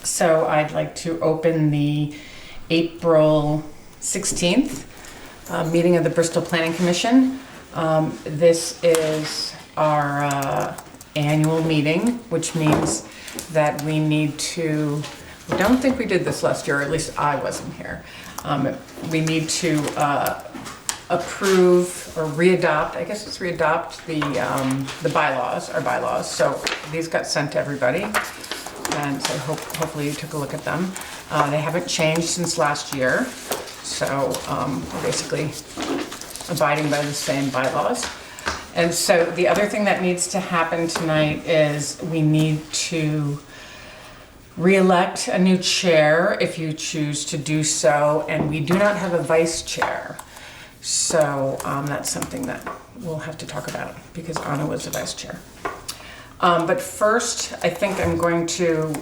So I'd like to open the April 16th meeting of the Bristol Planning Commission. This is our annual meeting, which means that we need to, I don't think we did this last year, or at least I wasn't here. We need to approve or re-adopt, I guess it's re-adopt the bylaws, our bylaws. So these got sent to everybody. And so hopefully you took a look at them. They haven't changed since last year. So we're basically abiding by the same bylaws. And so the other thing that needs to happen tonight is we need to re-elect a new chair if you choose to do so. And we do not have a vice chair. So that's something that we'll have to talk about because Anna was the vice chair. But first, I think I'm going to,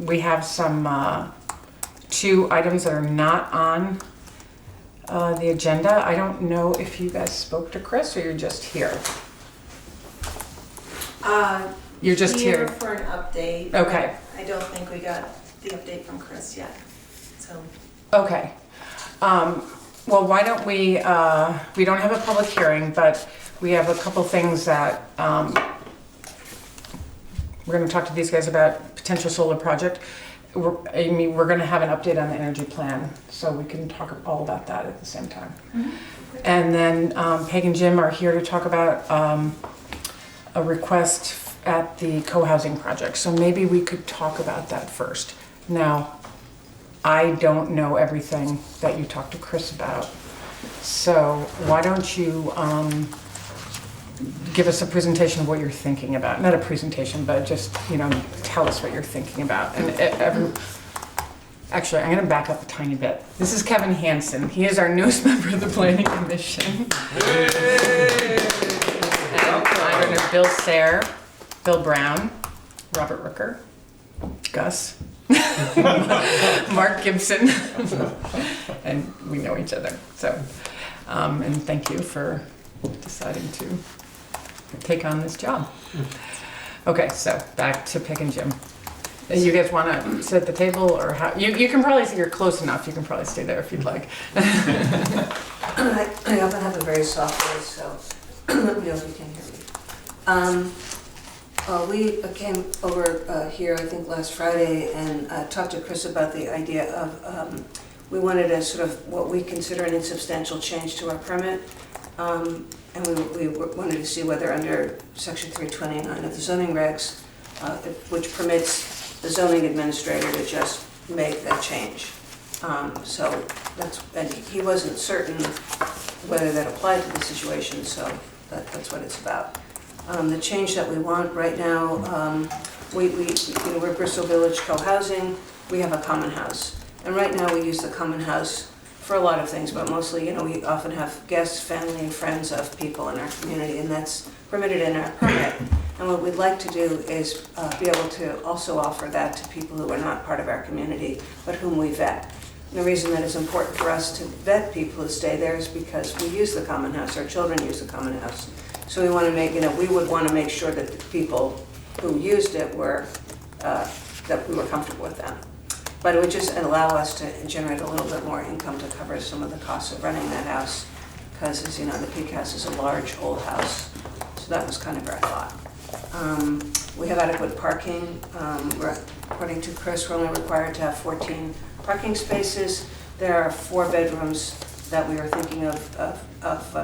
we have some two items that are not on the agenda. I don't know if you guys spoke to Chris or you're just here. You're just here for an update. Okay. I don't think we got the update from Chris yet. So. Okay. Well, why don't we don't have a public hearing, but we have a couple things that we're going to talk to these guys about potential solar project. We're going to have an update on the energy plan, so we can talk all about that at the same time. Mm-hmm. And then Peg and Jim are here to talk about a request at the co-housing project. So maybe we could talk about that first. Now, I don't know everything that you talked to Chris about. So why don't you give us a presentation of what you're thinking about. Not a presentation, but just, tell us what you're thinking about. And actually, I'm going to back up a tiny bit. This is Kevin Hansen. He is our newest member of the Planning Commission. And I don't know, Bill Sayre, Bill Brown, Robert Rooker, Gus, Mark Gibson, and we know each other. So, and thank you for deciding to take on this job. Okay, so back to Peg and Jim. You guys want to sit at the table, or how? You can probably, you're close enough. You can probably stay there if you'd like. I often have a very soft voice, so let me know if you can hear me. We came over here, I think last Friday, and talked to Chris about the idea of we wanted a sort of what we consider an insubstantial change to our permit. And we wanted to see whether under Section 329 of the zoning regs, which permits the zoning administrator to just make that change. So and he wasn't certain whether that applied to the situation, so that's what it's about. The change that we want right now, we're Bristol Village Co-housing. We have a common house, and right now we use the common house for a lot of things, but mostly, we often have guests, family, and friends of people in our community, and that's permitted in our permit. And what we'd like to do is be able to also offer that to people who are not part of our community, but whom we vet. And the reason that it's important for us to vet people who stay there is because we use the common house, our children use the common house. So we want to make, we would want to make sure that the people who used it were, that we were comfortable with them. But it would just allow us to generate a little bit more income to cover some of the costs of running that house. Because, as you know, the Peak House is a large old house. So that was kind of our thought. We have adequate parking. According to Chris, we're only required to have 14 parking spaces. There are 4 bedrooms that we are thinking of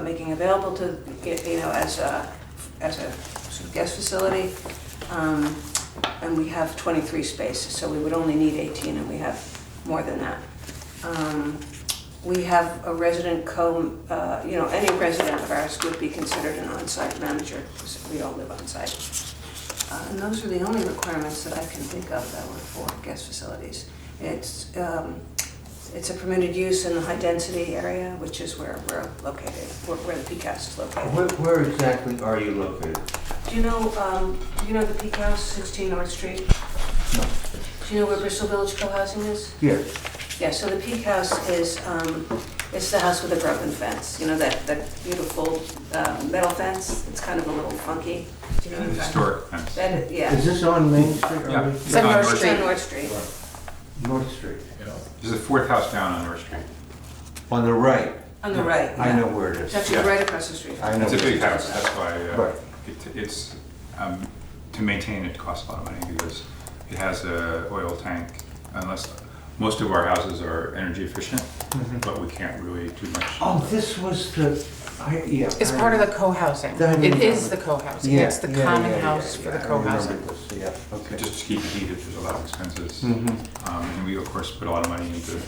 making available to, as a sort of guest facility. And we have 23 spaces, so we would only need 18, and we have more than that. We have a resident any resident of ours would be considered an on-site manager, because we don't live on-site. And those are the only requirements that I can think of that were for guest facilities. It's a permitted use in the high-density area, which is where we're located, where the Peak House is located. Where exactly are you located? Do you know the Peak House, 16 North Street? No. Do you know where Bristol Village Co-housing is? Yes. Yeah, so the Peak House is it's the house with the broken fence. That beautiful metal fence. It's kind of a little funky. Do you know what I'm talking Historic about? fence. That is, yeah. Is this on Main Street? or Yeah. It's on North It's Street. on North Street. North Street? There's a fourth house down on North Street. On the right? On the right, I yeah. know where it It's is. actually Yeah. right across the street. I know. It's a where it big is. house, that's why Right. it's, to maintain it costs a lot of money because it has a oil tank, unless, most of our houses are energy efficient, but we can't really do much. Oh, this was the, yeah. It's part of the co-housing. I It remember. is the co-housing. Yeah, It's the yeah, common yeah, house yeah, for yeah, the I remember co-housing. this, yeah, okay. Just to keep it heated, there's a lot of expenses. Mhm. And we, of course, put a lot of money into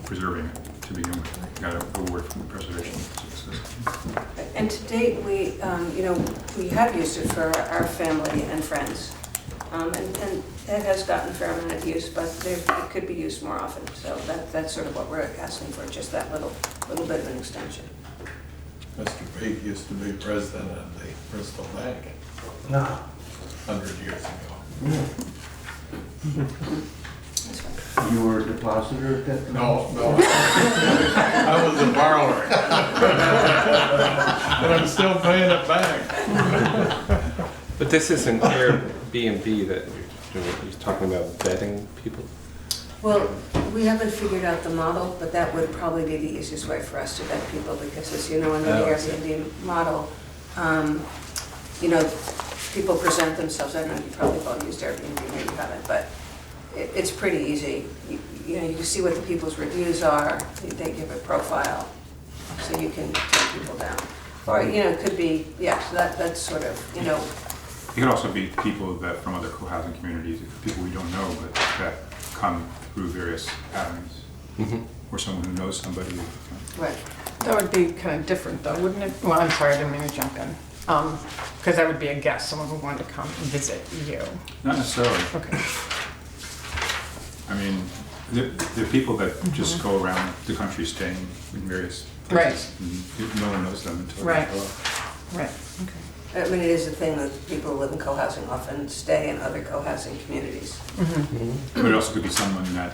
preserving it to begin with. We got an award from the Preservation Services. And to date, we, we have used it for our family and friends. And it has gotten a fair amount of use, but it could be used more often. So that's sort of what we're asking for, just that little bit of an extension. Mr. Peake used to be president of the Bristol Bank Ah, 100 years ago. That's fine. you were a depositor at that? No, I was a borrower. But I'm still paying it back. But this isn't Airbnb that you're talking about vetting people? Well, we haven't figured out the model, but that would probably be the easiest way for us to vet people, because as you know, under the Oh, I see. Airbnb model, people present themselves. I don't know, you probably have all used Airbnb, maybe you haven't, but it's pretty easy. You can see what the people's reviews are, they give a profile, so you can take people down. Or, it could be, so that's sort of, It could also be people that, from other co-housing communities, people we don't know, but that come through various patterns. Or someone who knows somebody. right. That would be kind of different though, wouldn't it? Well, I'm sorry, I didn't mean to jump in. Because that would be a guest, someone who wanted to come and visit you. Not necessarily. Okay. I mean, there are people that just go around the country staying in various places. And no one knows them until they Right. go up. Right, okay. I mean, it is a thing that people who live in co-housing often stay in other co-housing communities. But it also could be someone that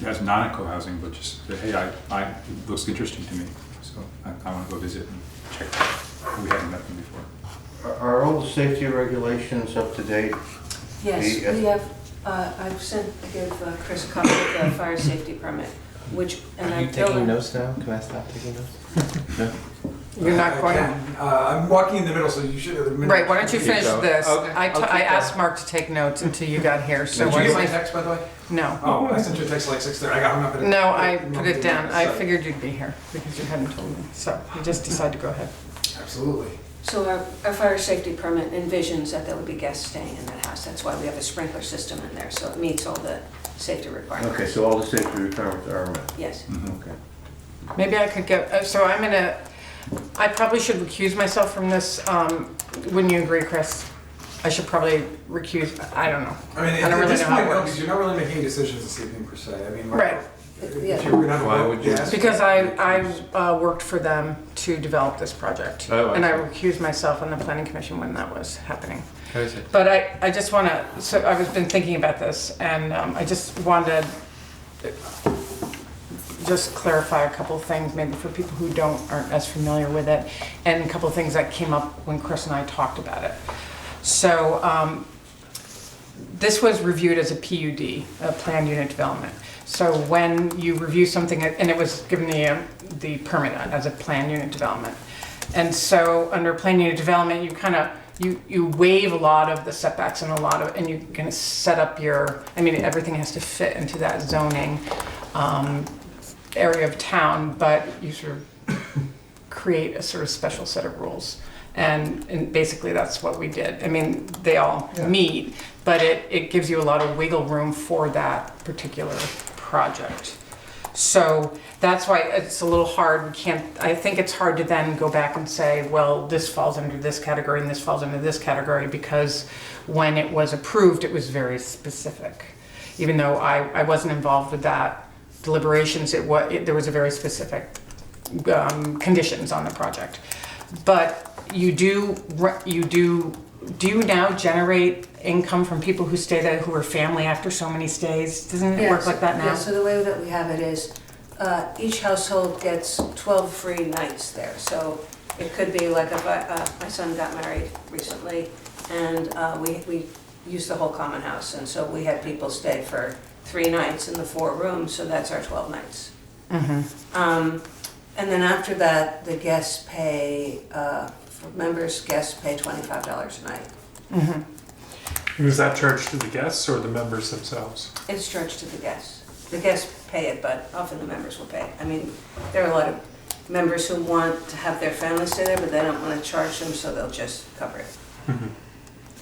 has not a co-housing, but just, say, hey, it looks interesting to me, so I want to go visit and check it out. We haven't met them before. Are all the safety regulations up to date? Yes, The- we have, I gave Chris a copy of the fire safety permit, which, and Are I'm you taking building. notes now? Can I stop taking notes? No? You're not going, I'm walking in the middle, so you should. right, why don't you finish go. this? Okay, I I'll keep I asked going. Mark to take notes until you got here, so Did why you get don't my text, by the way? No. Oh, I sent you a text like 6:30. I got hung up at it. No, I put it down. I figured you'd be here because you hadn't told me. So you just decided to go ahead. Absolutely. So our fire safety permit envisions that there would be guests staying in that house. That's why we have a sprinkler system in there, so it meets all the safety requirements. Okay, so all the safety requirements are met? Yes. Okay. Maybe I could get, so I probably should recuse myself from this. Wouldn't you agree, Chris? I should probably recuse, I don't know. I mean, I at don't really this know how it point, no, works. because you're not really making decisions this evening per se. I mean, Right. if you were gonna have a Why vote, would you? yes. Because I worked for them to develop this project. Oh, I And I see. recused myself on the planning commission when that was happening. How is it? But I just want to, so I've been thinking about this, and I just wanted to just clarify a couple of things, maybe for people who aren't as familiar with it, and a couple of things that came up when Chris and I talked about it. So this was reviewed as a PUD, a planned unit development. So when you review something, and it was given the permit as a planned unit development. And so under planned unit development, you kind of, you waive a lot of the setbacks and you can set up everything has to fit into that zoning area of town, but you sort of create a sort of special set of rules. And basically that's what we did. I mean, they all meet, but it gives you a lot of wiggle room for that particular project. So that's why it's a little hard. I think it's hard to then go back and say, well, this falls under this category and this falls under this category, because when it was approved, it was very specific. Even though I wasn't involved with that deliberations, there was a very specific conditions on the project. But do you now generate income from people who stay there who are family after so many stays? Doesn't it work like that now? Yeah, so the way that we have it is, each household gets 12 free nights there. So it could be like if my son got married recently, and we used the whole common house, and so we had people stay for 3 nights in the 4 rooms, so that's our 12 nights. And then after that, the guests pay, for members, guests pay $25 a night. And is that charged to the guests or the members themselves? It's charged to the guests. The guests pay it, but often the members will pay. I mean, there are a lot of members who want to have their family stay there, but they don't want to charge them, so they'll just cover it.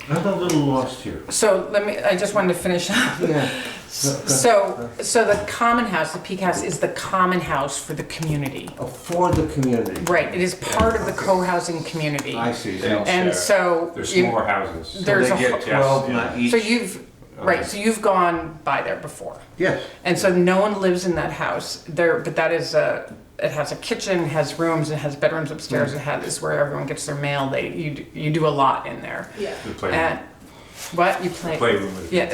I'm a little lost here. So I just wanted to finish up. Yeah. So the common house, the Peak House, is the common house for the community. For the community. Right, it is part of the co-housing community. I see. They don't And share. so. There's you- more houses. So There's they a get whole- 12, Yes, not yeah. each? So you've gone by there before. Yes. And so no one lives in that house there, but that is it has a kitchen, has rooms, it has bedrooms upstairs, is where everyone gets their mail. You do a lot in there. Yeah. The playroom. And what you play? Playroom is. Yeah,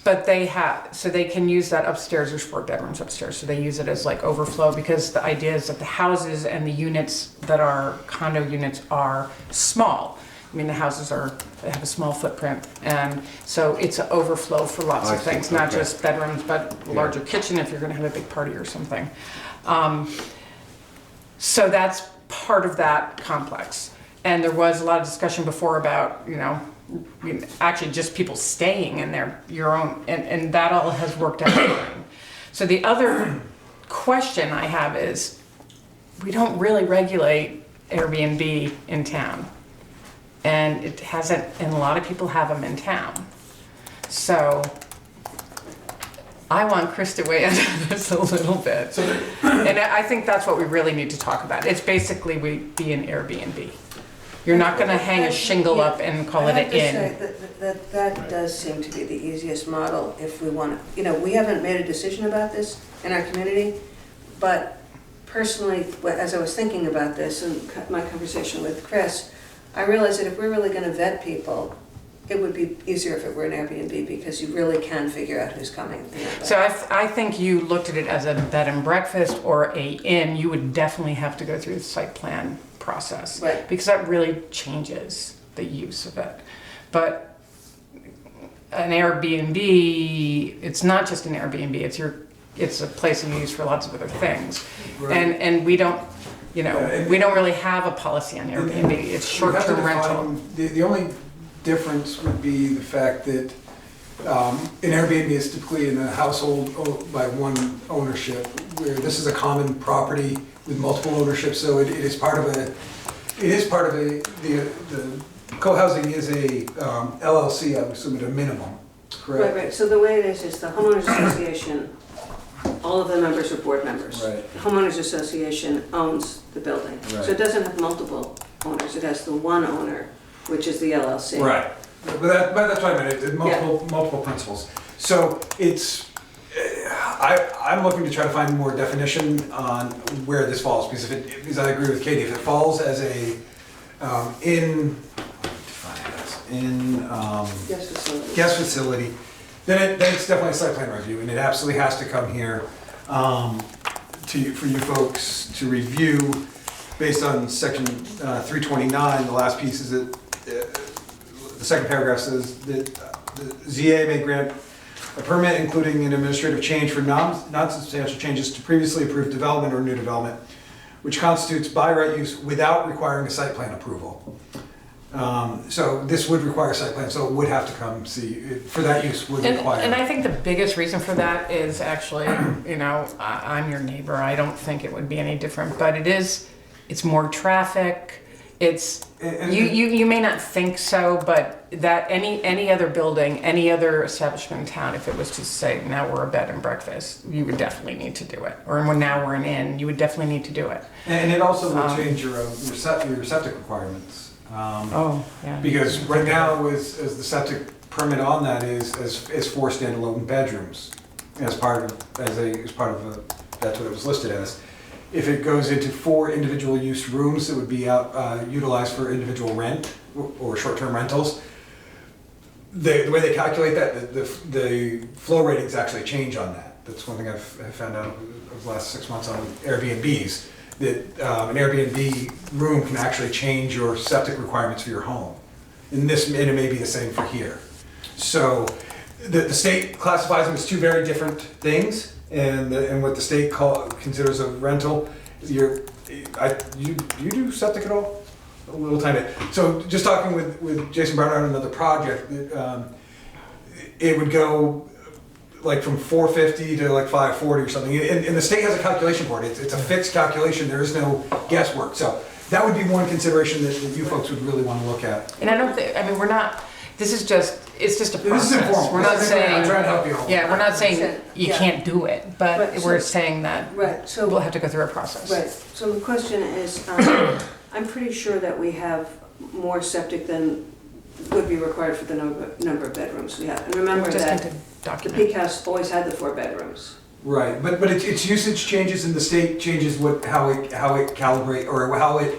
but they can use that upstairs. There's 4 bedrooms upstairs, so they use it as like overflow, because the idea is that the houses and the units that are condo units are small. I mean, the houses they have a small footprint, and so it's an overflow for lots I of see, things, not okay. just bedrooms, but a larger kitchen if you're gonna have a big party or something. So that's part of that complex. And there was a lot of discussion before about, actually just people staying in your own, and that all has worked out fine. So the other question I have is, we don't really regulate Airbnb in town. And it hasn't, and a lot of people have them in town. So I want Chris to weigh into this a little bit. And I think that's what we really need to talk about. It's basically be an Airbnb. You're not gonna hang a shingle up and call it an inn. I have to say that does seem to be the easiest model if we want to, we haven't made a decision about this in our community, but personally, as I was thinking about this and my conversation with Chris, I realized that if we're really gonna vet people, it would be easier if it were an Airbnb, because you really can figure out who's coming. So I think you looked at it as a bed and breakfast or a inn. You would definitely have to go through the site plan process. Right. Because that really changes the use of it. But an Airbnb, it's not just an Airbnb, it's a place you use for lots of other things. Right. And we don't, and- we don't really have a policy on Airbnb. It's We have to short-term rental. define- The only difference would be the fact that an Airbnb is typically in a household by one ownership, where this is a common property with multiple ownership, so it is part of the co-housing is a LLC, I would assume at a minimum, correct? Right. So the way it is the homeowners association, all of the members are board members. Right. The homeowners association owns the building. So Right. it doesn't have multiple owners, it has the one owner, which is the LLC. Right, but that's what I meant, it's multiple principles. So I'm looking to try to find more definition on where this falls, because I agree with Katie, if it falls as Yes, facility. guest facility, then it's definitely a site plan review, and it absolutely has to come here for you folks to review based on section 329. The last piece is that the second paragraph says that the ZA may grant a permit including an administrative change for non-substantial changes to previously approved development or new development, which constitutes by right use without requiring a site plan approval. So this would require a site plan, so it would have to come for that use would require. And I think the biggest reason for that is actually, I'm your neighbor. I don't think it would be any different, but it's more traffic. You may not think so, but that any other building, any other establishment in town, if it was to say, now we're a bed and breakfast, you would definitely need to do it. Or now we're an inn, you would definitely need to do it. And it also will change your septic requirements. Yeah. Because right now, as the septic permit on that is 4 standalone bedrooms as part of that's what it was listed as. If it goes into 4 individual use rooms that would be utilized for individual rent or short-term rentals, the way they calculate that, the flow ratings actually change on that. That's one thing I've found out over the last 6 months on Airbnbs, that an Airbnb room can actually change your septic requirements for your home. and it may be the same for here. So the state classifies them as two very different things, and what the state considers a rental, you do septic at all? A little tiny bit. So just talking with Jason Barnard on another project, it would go like from 450 to like 540 or something. And the state has a calculation for it. It's a fixed calculation. There is no guesswork. So that would be one consideration that you folks would really want to look at. And I don't think, I mean, we're not, it's just a process. This is informal. We're not saying. I'm trying to help you all. Yeah, we're not saying you Yeah. can't do it, but Right, we're so- saying that Right, so. we'll have to go through a process. Right, so the question is, I'm pretty sure that we have more septic than would be required for the number of bedrooms we have. And remember We just need that to the document. peak house always had the 4 bedrooms. Right, but its usage changes and the state changes how it calibrate or how it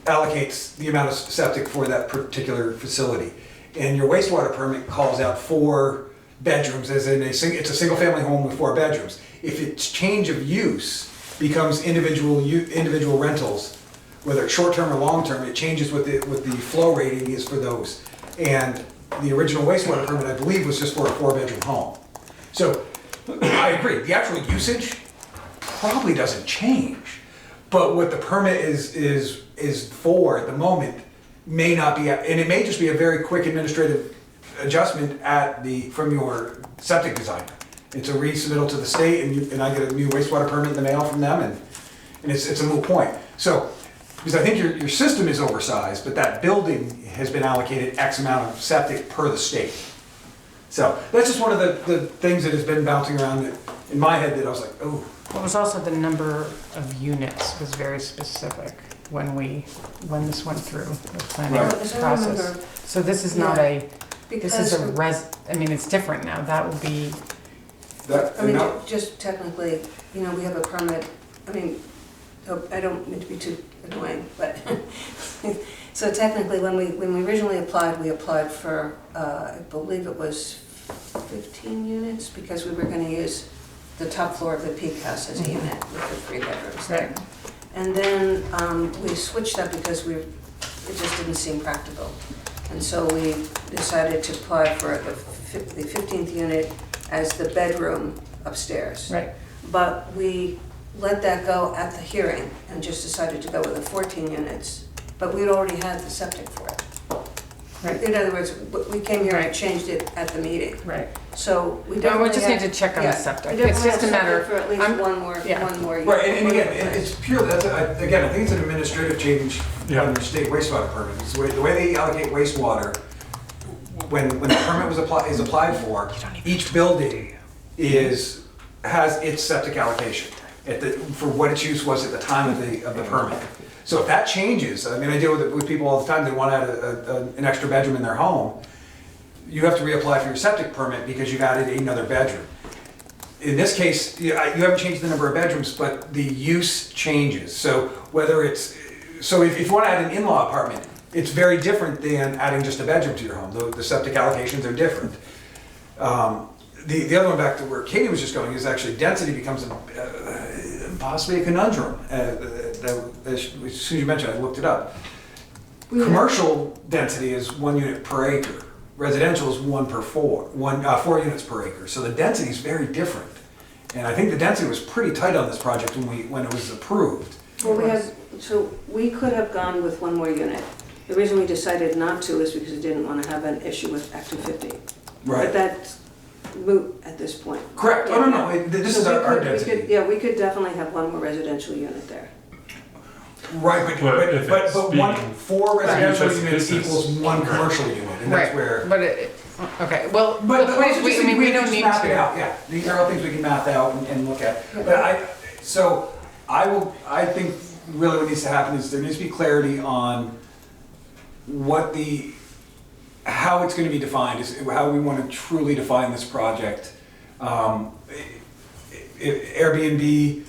allocates the amount of septic for that particular facility. And your wastewater permit calls out 4 bedrooms as in it's a single family home with 4 bedrooms. If its change of use becomes individual rentals, whether it's short term or long term, it changes what the flow rating is for those. And the original wastewater permit, I believe, was just for a 4-bedroom home. So I agree, the actual usage probably doesn't change, but what the permit is for at the moment may not be, and it may just be a very quick administrative adjustment from your septic designer. It's a resubmittal to the state, and I get a new wastewater permit in the mail from them, and it's a moot point. So, because I think your system is oversized, but that building has been allocated X amount of septic per the state. So that's just one of the things that has been bouncing around in my head that I was like, oh. What was also the number of units was very specific when this went through the planning Right. As I process. remember, So this is not Yeah. this is because, I mean, it's different now. That will be, I mean, just technically, we have a permit, I mean, I don't mean to be too annoying, but, so technically, when we originally applied, we applied for, I believe it was 15 units, because we were gonna use the top floor of the peak house as a unit with the 3 bedrooms there. right. And then we switched that because it just didn't seem practical. And so we decided to apply for the 15th unit as the bedroom upstairs. Right. But we let that go at the hearing and just decided to go with the 14 units. But we'd already had the septic for it. Right. In other words, we came here and Right. changed it at the meeting. Right. So we No, definitely we just need to check on the yeah, septic. we It's definitely just a have matter, septic for at least I'm- one more unit. Right, and again, it's purely, again, I think it's an administrative change Yeah. on your state wastewater permit. It's the way they allocate wastewater, when the permit is applied for, each building has its septic allocation for what its use was at the time of the permit. So if that changes, I mean, I deal with people all the time, they want to add an extra bedroom in their home, you have to reapply for your septic permit because you've added another bedroom. In this case, you haven't changed the number of bedrooms, but the use changes. So if you want to add an in-law apartment, it's very different than adding just a bedroom to your home. The septic allocations are different. The other one, back to where Katie was just going, is actually density becomes possibly a conundrum. As soon as you mentioned, I looked it up. Commercial density is 1 unit per acre. Residential is 4 units per acre. So the density is very different. And I think the density was pretty tight on this project when it was approved. Well, we could have gone with 1 more unit. The reason we decided not to is because we didn't want to have an issue with Act 250. But Right. that's moot at this point. Correct. Oh, no. This So is we our could- density. we could definitely have 1 more residential unit there. Right, But if it's being 4 residential used as units business. equals 1 commercial unit, and that's right. where. But okay, well, But the point is, we we don't just need map it to. out, yeah. These are all things we can map out and look at. But I think really what needs to happen is there needs to be clarity on how it's going to be defined, is how we want to truly define this project. Airbnb,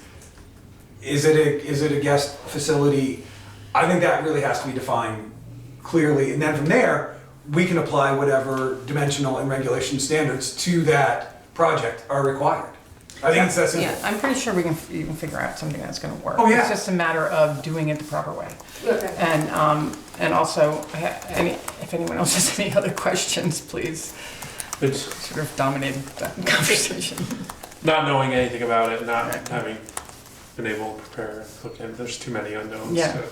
is it a guest facility? I think that really has to be defined clearly, and then from there, we can apply whatever dimensional and regulation standards to that project are required. I think it's that simple. Yeah, I'm pretty sure you can figure out something that's gonna work. Oh, yeah. It's just a matter of doing it the proper way. Okay. And And also, if anyone else has any other questions, please, It's sort of dominated the conversation. not knowing anything about it, not having been able to prepare and look in. There's too many unknowns Yeah. to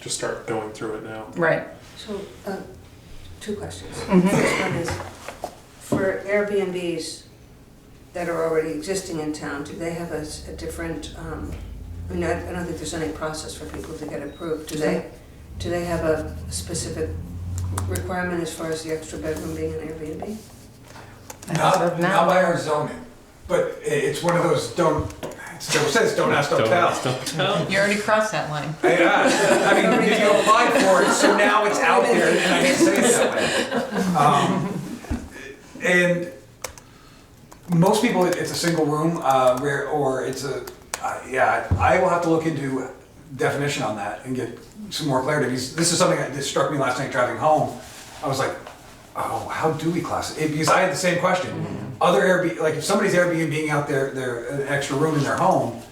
just start going through it now. Right. So, two questions. Mhm. First one is, for Airbnbs that are already existing in town, do they have a different, I mean, I don't think there's any process for people to get approved. Do they have a specific requirement as far as the extra bedroom being an Airbnb? Not by our zoning, but it's one of those it says don't ask, don't tell. You already crossed that line. Yeah, I mean, you applied for it, so now it's out there, and I didn't say it that way. And most people, it's a single room, or it's I will have to look into definition on that and get some more clarity, because this is something that struck me last night driving home. I was like, oh, how do we class it? Because I had the same question. Other Airbnb, like if somebody's Airbnb out there, an extra room in their home,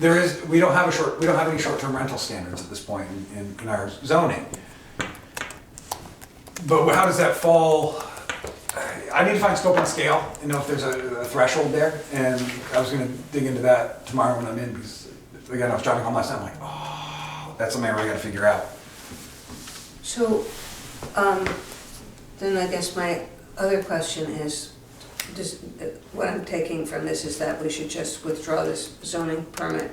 we don't have any short-term rental standards at this point in our zoning. But how does that fall? I need to find scope and scale and know if there's a threshold there, and I was gonna dig into that tomorrow when I'm in, because again, I was driving home last night, I'm like, oh, that's something I really gotta figure out. So, then I guess my other question is, what I'm taking from this is that we should just withdraw this zoning permit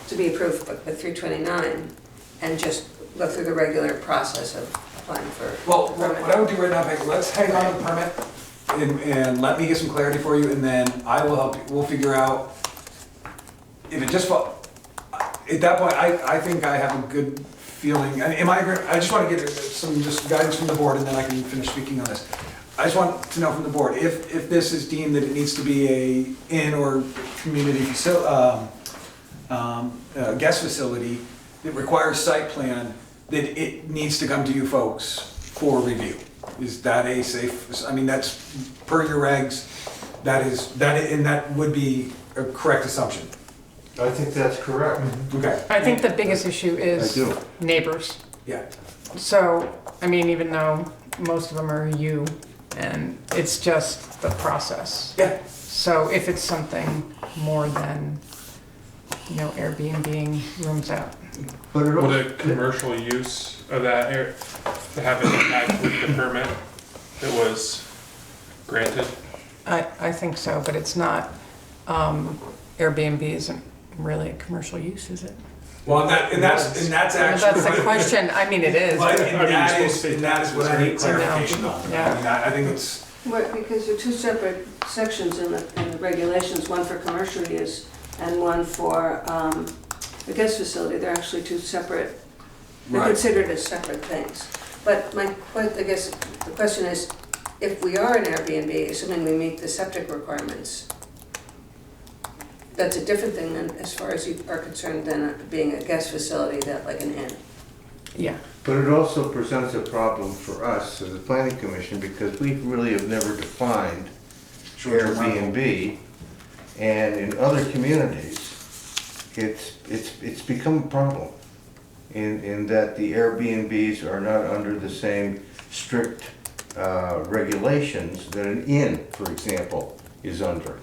to be approved with 329 and just go through the regular process of applying for Well, the permit. what I would do right now, Peg, let's hang on to the permit and let me get some clarity for you, and then I will help you. We'll figure out if it just at that point, I think I have a good feeling. I just want to get some just guidance from the board, and then I can finish speaking on this. I just want to know from the board, if this is deemed that it needs to be a inn or community guest facility that requires site plan, that it needs to come to you folks for review. Is that a safe, I mean, that's per your regs, and that would be a correct assumption. I think that's correct. Okay, I think the biggest issue I is do. neighbors. yeah. So, I mean, even though most of them are you, and it's just the process. Yeah. So if it's something more than, Airbnb rooms out. But it Would also, a commercial use of that to have an impact with the permit that was granted? I think so, but it's not, Airbnb isn't really a commercial use, is it? Well, and that's actually. That's the question, I mean, it is. But, but- and I mean, that you're is, supposed to pay and that is what I need taxes, right? clarification on. Yeah. I mean, I think it's, Right, because there are two separate sections in the regulations, one for commercial use and one for the guest facility. They're actually two separate, they're Right. considered as separate things. But I guess the question is, if we are an Airbnb, assuming we meet the septic requirements, that's a different thing than, as far as you are concerned, than being a guest facility, that like an inn. Yeah, but it also presents a problem for us as a planning commission, because we really have never defined Short-term rental. Airbnb. And in other communities, it's become a problem in that the Airbnbs are not under the same strict regulations that an inn, for example, is under.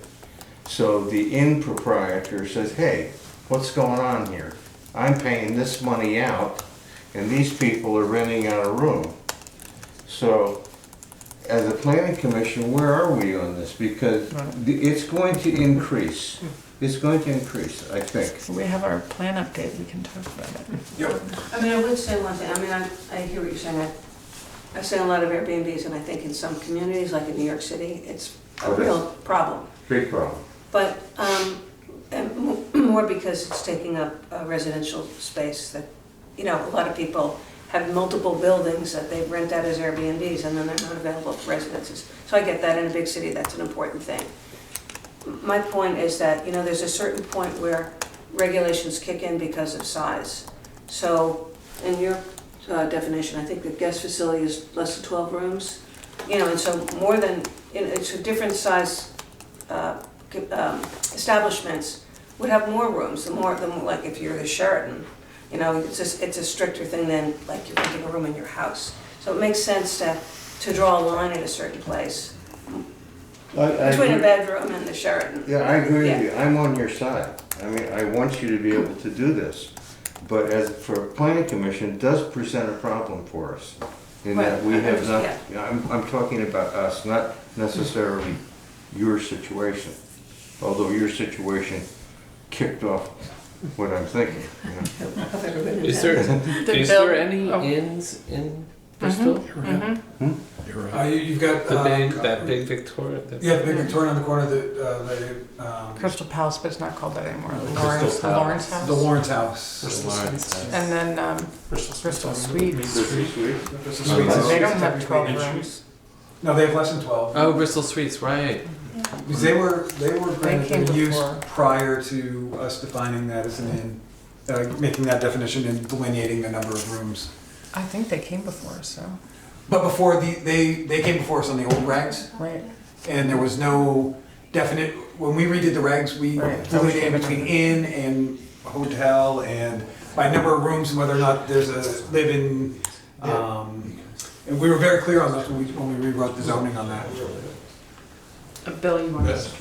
So the inn proprietor says, hey, what's going on here? I'm paying this money out, and these people are renting out a room. So, as a planning commission, where are we on this? Because it's going to increase. It's going to increase, I think. we have our plan update, we can talk about it. yep. I mean, I would say one thing, I mean, I hear what you're saying. I say a lot of Airbnbs, and I think in some communities, like in New York City, it's a Okay. real problem. Big problem. But and more because it's taking up a residential space that, a lot of people have multiple buildings that they rent out as Airbnbs, and then they're not available for residences. So I get that in a big city, that's an important thing. My point is that, there's a certain point where regulations kick in because of size. So in your definition, I think the guest facility is less than 12 rooms, and so more than, it's a different size establishments would have more rooms, the more, like if you're the Sheraton, You know, it's a stricter thing than like you're renting a room in your house. So it makes sense to draw a line at a certain place, I between a agree. bedroom and the Sheraton. Yeah, I agree Yeah. with you. I'm on your side. I mean, I want you to be able to do this. But as for a planning commission, it does present a problem for us. In that Right, we I have not, understand. I'm talking about us, not necessarily your situation. Although your situation kicked off what I'm thinking, you know. I've ever been in Is that. there, is bill- there any oh. inns in Bristol? You're right. You've got. That big Victoria? Yeah, the big Victorian on the corner, the Crystal Palace, but it's not called that anymore. Crystal Lawrence Palace. House. the Lawrence House. The Lawrence House. And then Bristol Suites. Bristol Suite? Bristol Suites is They don't just have technically 12 entry. rooms. No, they have less than 12. Oh, Bristol Suites, right. Because they were came granted use before. prior to us defining that as an inn, making that definition and delineating the number of rooms. I think they came before us, so, But before they came before us on the old regs, right. and there was no definite, when we redid the regs, we Right. delineated between inn and hotel and by number of rooms and whether or not there's a live-in. And we were very clear on that when we rewrote the zoning on that. Bill, you want to? Yes.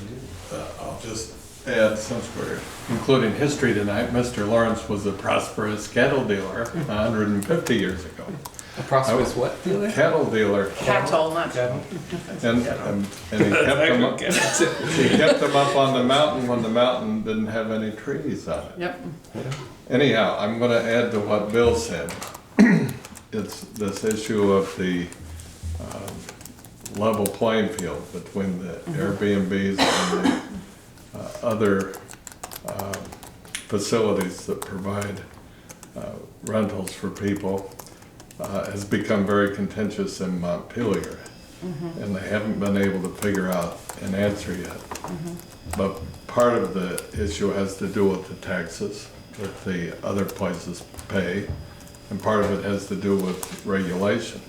I'll just add, since we're including history tonight, Mr. Lawrence was a prosperous cattle dealer 150 years ago. A prosperous what dealer? Cattle dealer. Cattle, not. And he kept them up on the mountain when the mountain didn't have any trees on it. Yep. Anyhow, I'm gonna add to what Bill said. It's this issue of the level playing field between the Airbnbs and the other facilities that provide rentals for people has become very contentious in Montpelier. And they haven't been able to figure out an answer yet. But part of the issue has to do with the taxes that the other places pay, and part of it has to do with regulation,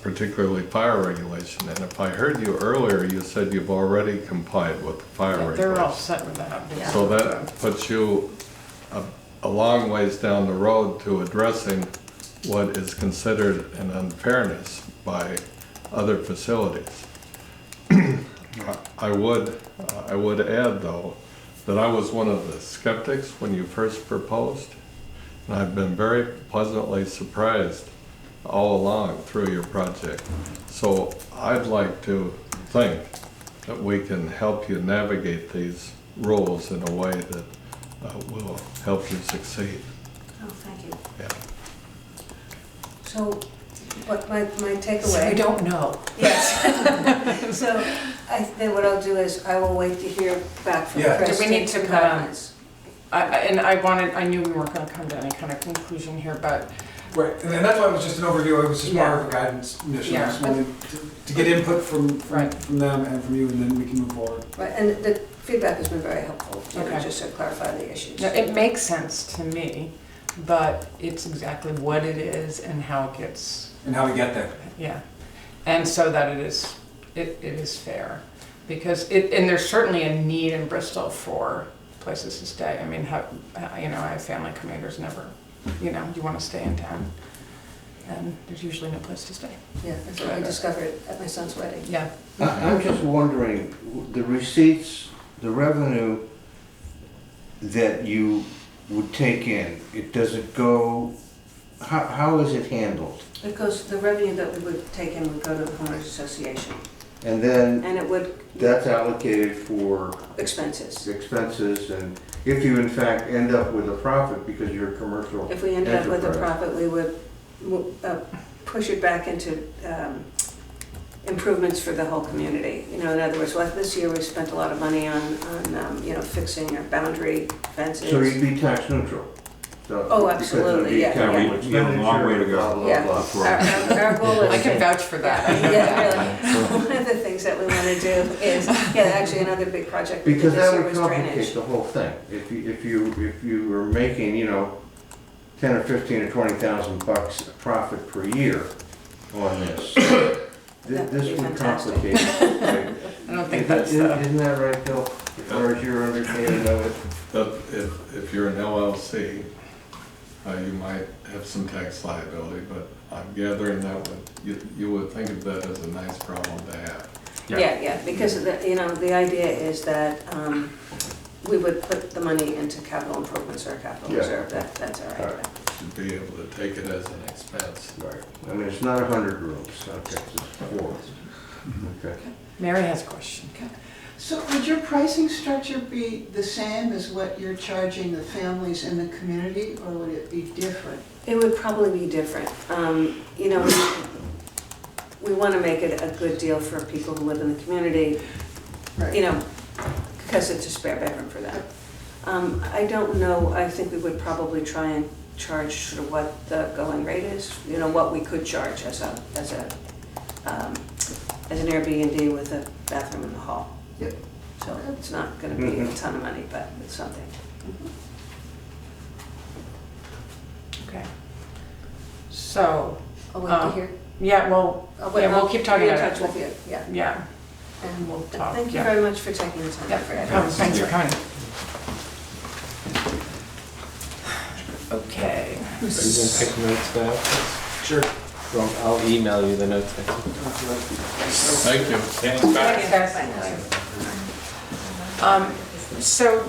particularly fire regulation. And if I heard you earlier, you said you've already complied with the fire They're all regulation. set with that. Yeah. So that puts you a long ways down the road to addressing what is considered an unfairness by other facilities. I would add, though, that I was one of the skeptics when you first proposed, and I've been very pleasantly surprised all along through your project. So I'd like to think that we can help you navigate these rules in a way that will help you succeed. Oh, thank you. Yeah. So, what my takeaway? So we don't know. Yes. So, then what I'll do is I will wait to hear back from Yeah. Chris. Do we need to, comments. I knew we weren't gonna come to any kind of conclusion here, but Right, and then that's why it was just an overview, it was just part Yeah. of a guidance mission. I Yeah. just wanted to get input from Right. them and from you, and then we can move forward. Right, and the feedback has been very helpful, you know, Okay. just to clarify the issues. no, it makes sense to me, but it's exactly what it is and how it gets, And how we get there. yeah. And so that it is fair, because and there's certainly a need in Bristol for places to stay. I mean, I have family coming, there's never, you wanna stay in town, and there's usually no place to stay. Yeah, that's what I discovered at my son's wedding. Yeah. I'm just wondering, the receipts, the revenue that you would take in, does it go, how is it handled? Because the revenue that we would take in would go to the homeowners association, And then and it would, that's allocated for expenses. expenses, and if you in fact end up with a profit because you're a commercial If we ended up with a enterprise. profit, we would push it back into improvements for the whole community. You know, in other words, this year we spent a lot of money on fixing our boundary fences. So you'd be tax neutral? So- Oh, because it would absolutely, be yeah, capital yeah. We have a long way to go. blah, blah, Yeah. blah, for- Our goal is. I can vouch for that. Yeah, really. One of the things that we want to do is, actually another big project we did Because this that year would was complicate drainage. the whole thing. If you were making, 10 or 15 or 20,000 bucks profit per year on this, That would be this would fantastic. complicate it. Right? I don't think that's Isn't that right, Bill? As far as your understanding of it? But if you're an LLC, you might have some tax liability, but I'm gathering that you would think of that as a nice problem to have. Yeah, because the idea is that we would put the money into capital improvements or capital Yeah. reserve, that's our idea. Right. Should be able to take it as an expense. Right, I mean, it's not 100 rooms, okay, it's 4. Okay. Mary has a question. So would your pricing structure be the same as what you're charging the families in the community, or would it be different? It would probably be different. We want to make it a good deal for people who live in the community, because it's a spare bedroom for them. I don't know, I think we would probably try and charge sort of what the going rate is, what we could charge as an Airbnb with a bathroom in the hall. Yep. So it's not going to be a ton of money, but it's something. Okay. So, I'll wait to hear. yeah, well, we'll keep talking I'll be in about touch it. with you, yeah. Yeah, And we'll talk, thank you yeah. very much for taking the time. yeah, thanks for coming. Okay. Are you gonna take notes now? Sure. Well, I'll email you the notes. Thank you. Thanks, bye. So,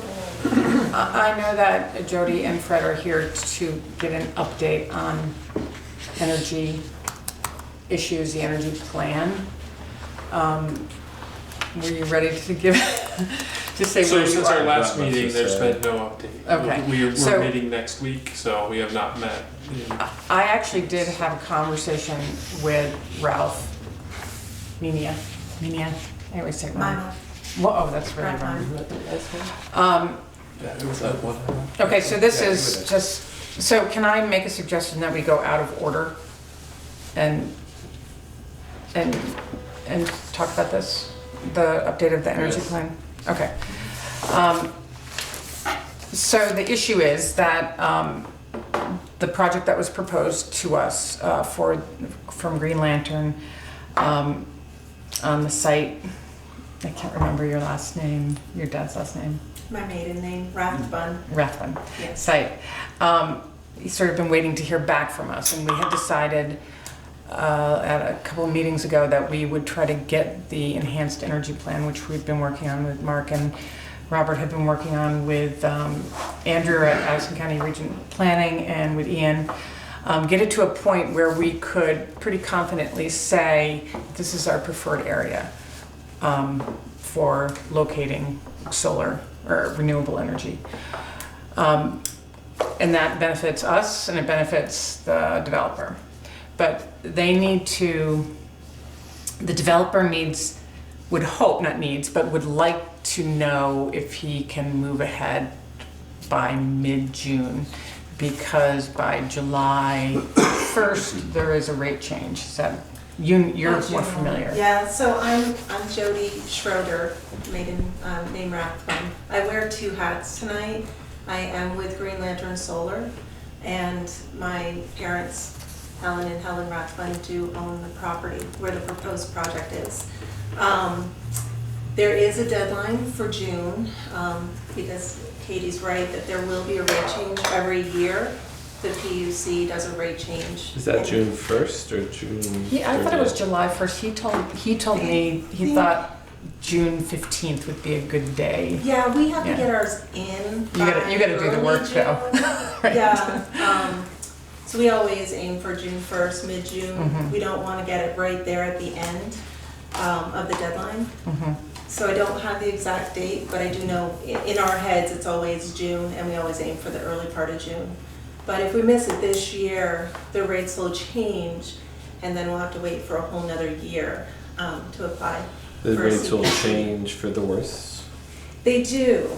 I know that Jody and Fred are here to get an update on energy issues, the energy plan. Were you ready to give, to say So where you since our are? last That much meeting, is there's said. been no update. Okay. We're So- meeting next week, so we have not met. I actually did have a conversation with Ralph Menia, I always say it wrong. Well, oh, that's really wrong. Yeah, it was that one. Okay, so this is just, so can I make a suggestion that we go out of order and talk about this, the update of the energy Yes. plan? Okay. So the issue is that the project that was proposed to us from Green Lantern on the site, I can't remember your last name, your dad's last name. My maiden name, Rathbun. Rathbun Yes. site. He's sort of been waiting to hear back from us, and we had decided at a couple of meetings ago that we would try to get the enhanced energy plan, which we've been working on with Mark and Robert had been working on with Andrew at Addison County Region Planning and with Ian, get it to a point where we could pretty confidently say this is our preferred area for locating solar or renewable energy. And that benefits us and it benefits the developer. But they need to, the developer needs, would hope, not needs, but would like to know if he can move ahead by mid-June, because by July 1st, there is a rate change. Is that, you're more familiar? Yeah, so I'm Jody Schroeder, maiden name Rathbun. I wear two hats tonight. I am with Green Lantern Solar, and my parents, Helen and Helen Rathbun, do own the property where the proposed project is. There is a deadline for June, because Katie's right that there will be a rate change every year. The PUC does a rate change. Is that June 1st or June? I thought it was 30th? July 1st. He told me he thought June 15th would be a good day. Yeah, we have Yeah. to get ours in. You gotta do the work early though. June. Right. Yeah, so we always aim for June 1st, mid-June. Mhm. We don't want to get it right there at the end of the deadline. Mhm. So I don't have the exact date, but I do know in our heads, it's always June, and we always aim for the early part of June. But if we miss it this year, the rates will change, and then we'll have to wait for a whole nother year to apply. The for rates will CPC. change for the worse. They do.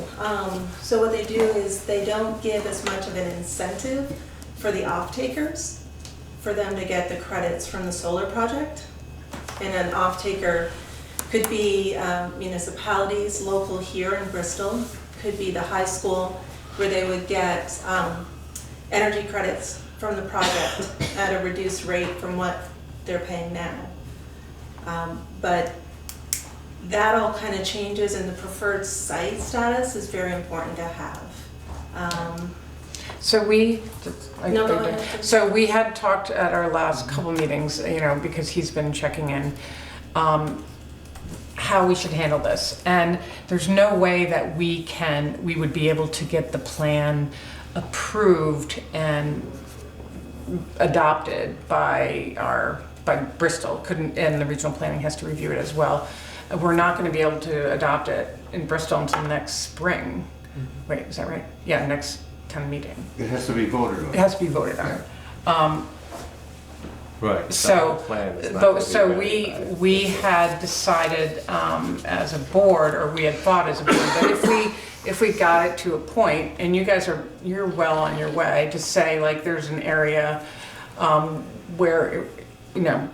So what they do is they don't give as much of an incentive for the off-takers for them to get the credits from the solar project. And an off-taker could be municipalities, local here in Bristol, could be the high school where they would get energy credits from the project at a reduced rate from what they're paying now. But that all kind of changes, and the preferred site status is very important to have. So we, No, go ahead. so we had talked at our last couple meetings, you know, because he's been checking in, how we should handle this. And there's no way that we would be able to get the plan approved and adopted by Bristol. Couldn't, and the regional planning has to review it as well. We're not gonna be able to adopt it in Bristol until next spring. Wait, is that right? Yeah, next town meeting. It has to be voted on. It has to be voted on. Right. the So, whole plan is not gonna be so ready by- we had decided as a board, or we had thought as a board, that if we got it to a point, and you're well on your way to say, like, there's an area where, you know,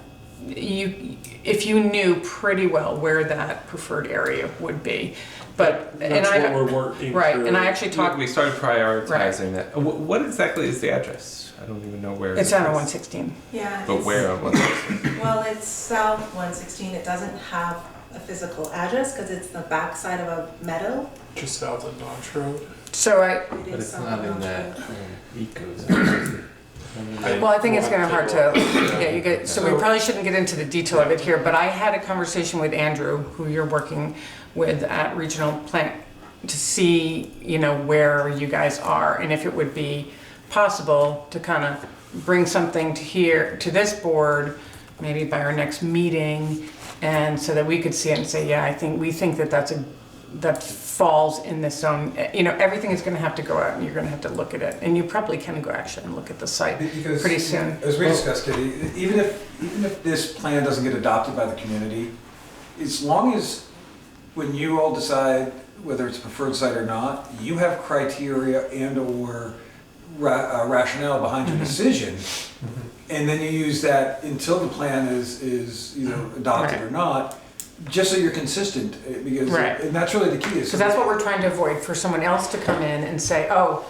if you knew pretty well where that preferred area would be, but, That's what we're working right, through. and I actually talked, We started prioritizing that. What exactly is the address? I don't even know where. it's it on a is. 116. Yeah. But it's- where on what? Well, it's south 116. It doesn't have a physical address because it's the backside of a meadow. Just south of Notch Road. So It But is it's south not of in Notch that Road. eco zone. well, I think it's gonna hard to, yeah, you get, so we probably shouldn't get into the detail of it here, but I had a conversation with Andrew, who you're working with at Regional Plant, to see, you know, where you guys are, and if it would be possible to kind of bring something to this board, maybe by our next meeting, and so that we could see it and say, yeah, we think that that falls in this zone. You know, everything is gonna have to go out, and you're gonna have to look at it, and you probably can go actually and look at the site Because, pretty soon. as we discussed, Kitty, even if this plan doesn't get adopted by the community, as long as, when you all decide whether it's a preferred site or not, you have criteria and/or rationale behind your decision, and then you use that until the plan is adopted or not, just so you're consistent, because, Right. and that's really the key. Because that's what we're trying to avoid, for someone else to come in and say, oh,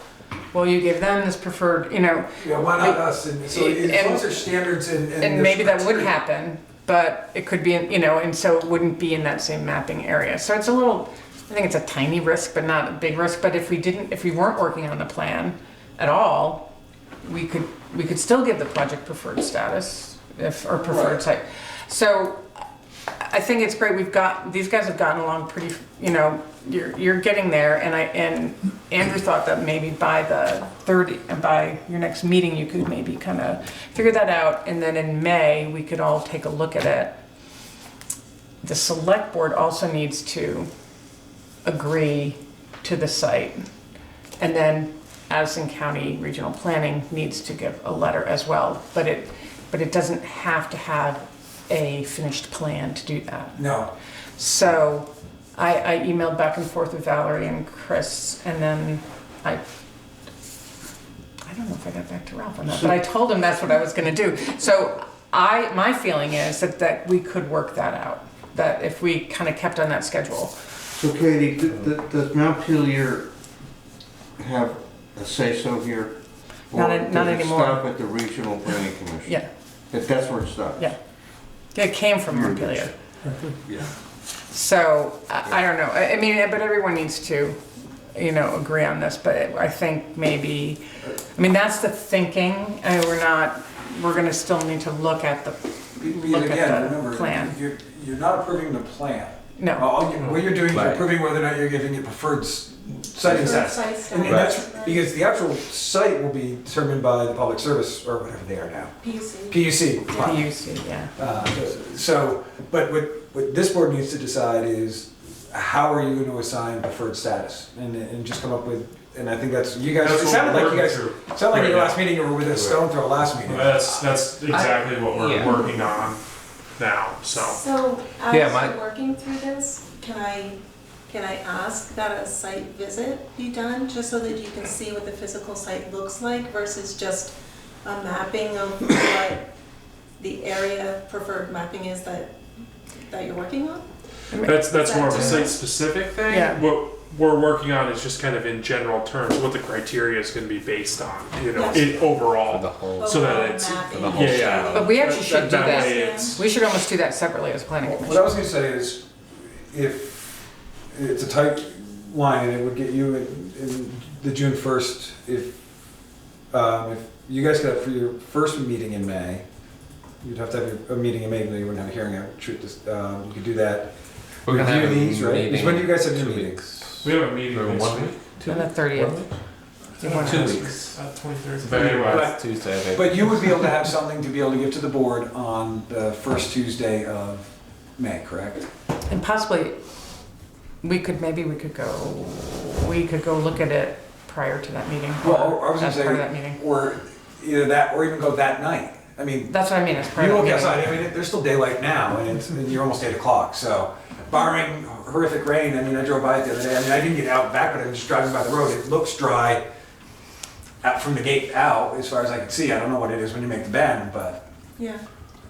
well, you gave them this preferred, you know, Yeah, why not us? And so as long as there's standards and and there's maybe that would criteria. happen, but it could be, you know, and so it wouldn't be in that same mapping area. So it's a little, I think it's a tiny risk, but not a big risk. But if we weren't working on the plan at all, we could still give the project preferred status, or preferred Right. site. So I think it's great. These guys have gotten along pretty, you know, you're getting there, and Andrew thought that maybe by your next meeting, you could maybe kind of figure that out, and then in May, we could all take a look at it. The select board also needs to agree to the site, and then Addison County Regional Planning needs to give a letter as well, but it doesn't have to have a finished plan to do that. No. So I emailed back and forth with Valerie and Chris, and then I don't know if I got back to Ralph on that, but I told him that's what I was gonna do. So my feeling is that we could work that out, that if we kind of kept on that schedule. So Katie, does Montpelier have a say-so here? Not Or not does it anymore. stop at the Regional Planning Commission? Yeah, That's where it stops? yeah. It came from Montpelier. Yeah. So, I don't know, I mean, but everyone needs to, you know, agree on this, but I think maybe, I mean, that's the thinking, and we're gonna still need to look at the Remember, plan. you're not approving the plan. No, What you're doing is you're Right. approving whether or not you're giving it preferred siting Preferred status. site And status. that's, because the actual site will be determined by the public service, or whatever they are now, PUC. PUC. PUC, yeah. So, but what this board needs to decide is, how are you going to assign preferred status? And just come up with, and I think that's, you guys, That's it what sounded we're like you guys, working it sounded like right your now. last meeting, you were with a stone throw last meeting. That's exactly what we're Yeah. working on now, so. So as Yeah, my- you're working through this, can I ask that a site visit be done, just so that you can see what the physical site looks like versus just a mapping of what the area preferred mapping is that you're working on? That's more of a That's- site-specific thing. Yeah. What we're working on is just kind of in general terms, what the criteria is gonna be based on, you know, Yes. overall. For the whole. So that Overall it's- mapping, for the whole Yeah, yeah. shading. But we actually should do That that. way it's, We should almost do that separately as planning What I commission. was gonna say is, if it's a tight line, and it would get you in the June 1st, if if you guys could have for your first meeting in May, you'd have to have a meeting in May, but you wouldn't have a hearing. You could do that. We're gonna have a Review these, right? meeting Because when do you guys have your in 2 meetings? weeks. We have a meeting Or next 1 week. week? On the 30th. 1 week? You want 2 to- weeks. 23rd. Very But- last Tuesday, I think. But you would be able to have something to be able to give to the board on the first Tuesday of May, correct? And possibly, maybe we could go look at it prior to that meeting. Well, I was gonna as part of that say, meeting. or either that, or even go that night. I mean, That's what I mean, as part you of the look meeting. outside, I mean, there's still daylight now, and you're almost 8 o'clock, so barring horrific rain, I mean, I drove by it the other day, I mean, I didn't get out back, but I was just driving by the road, it looks dry out from the gate out, as far as I can see, I don't know what it is when you make the bend, but Yeah.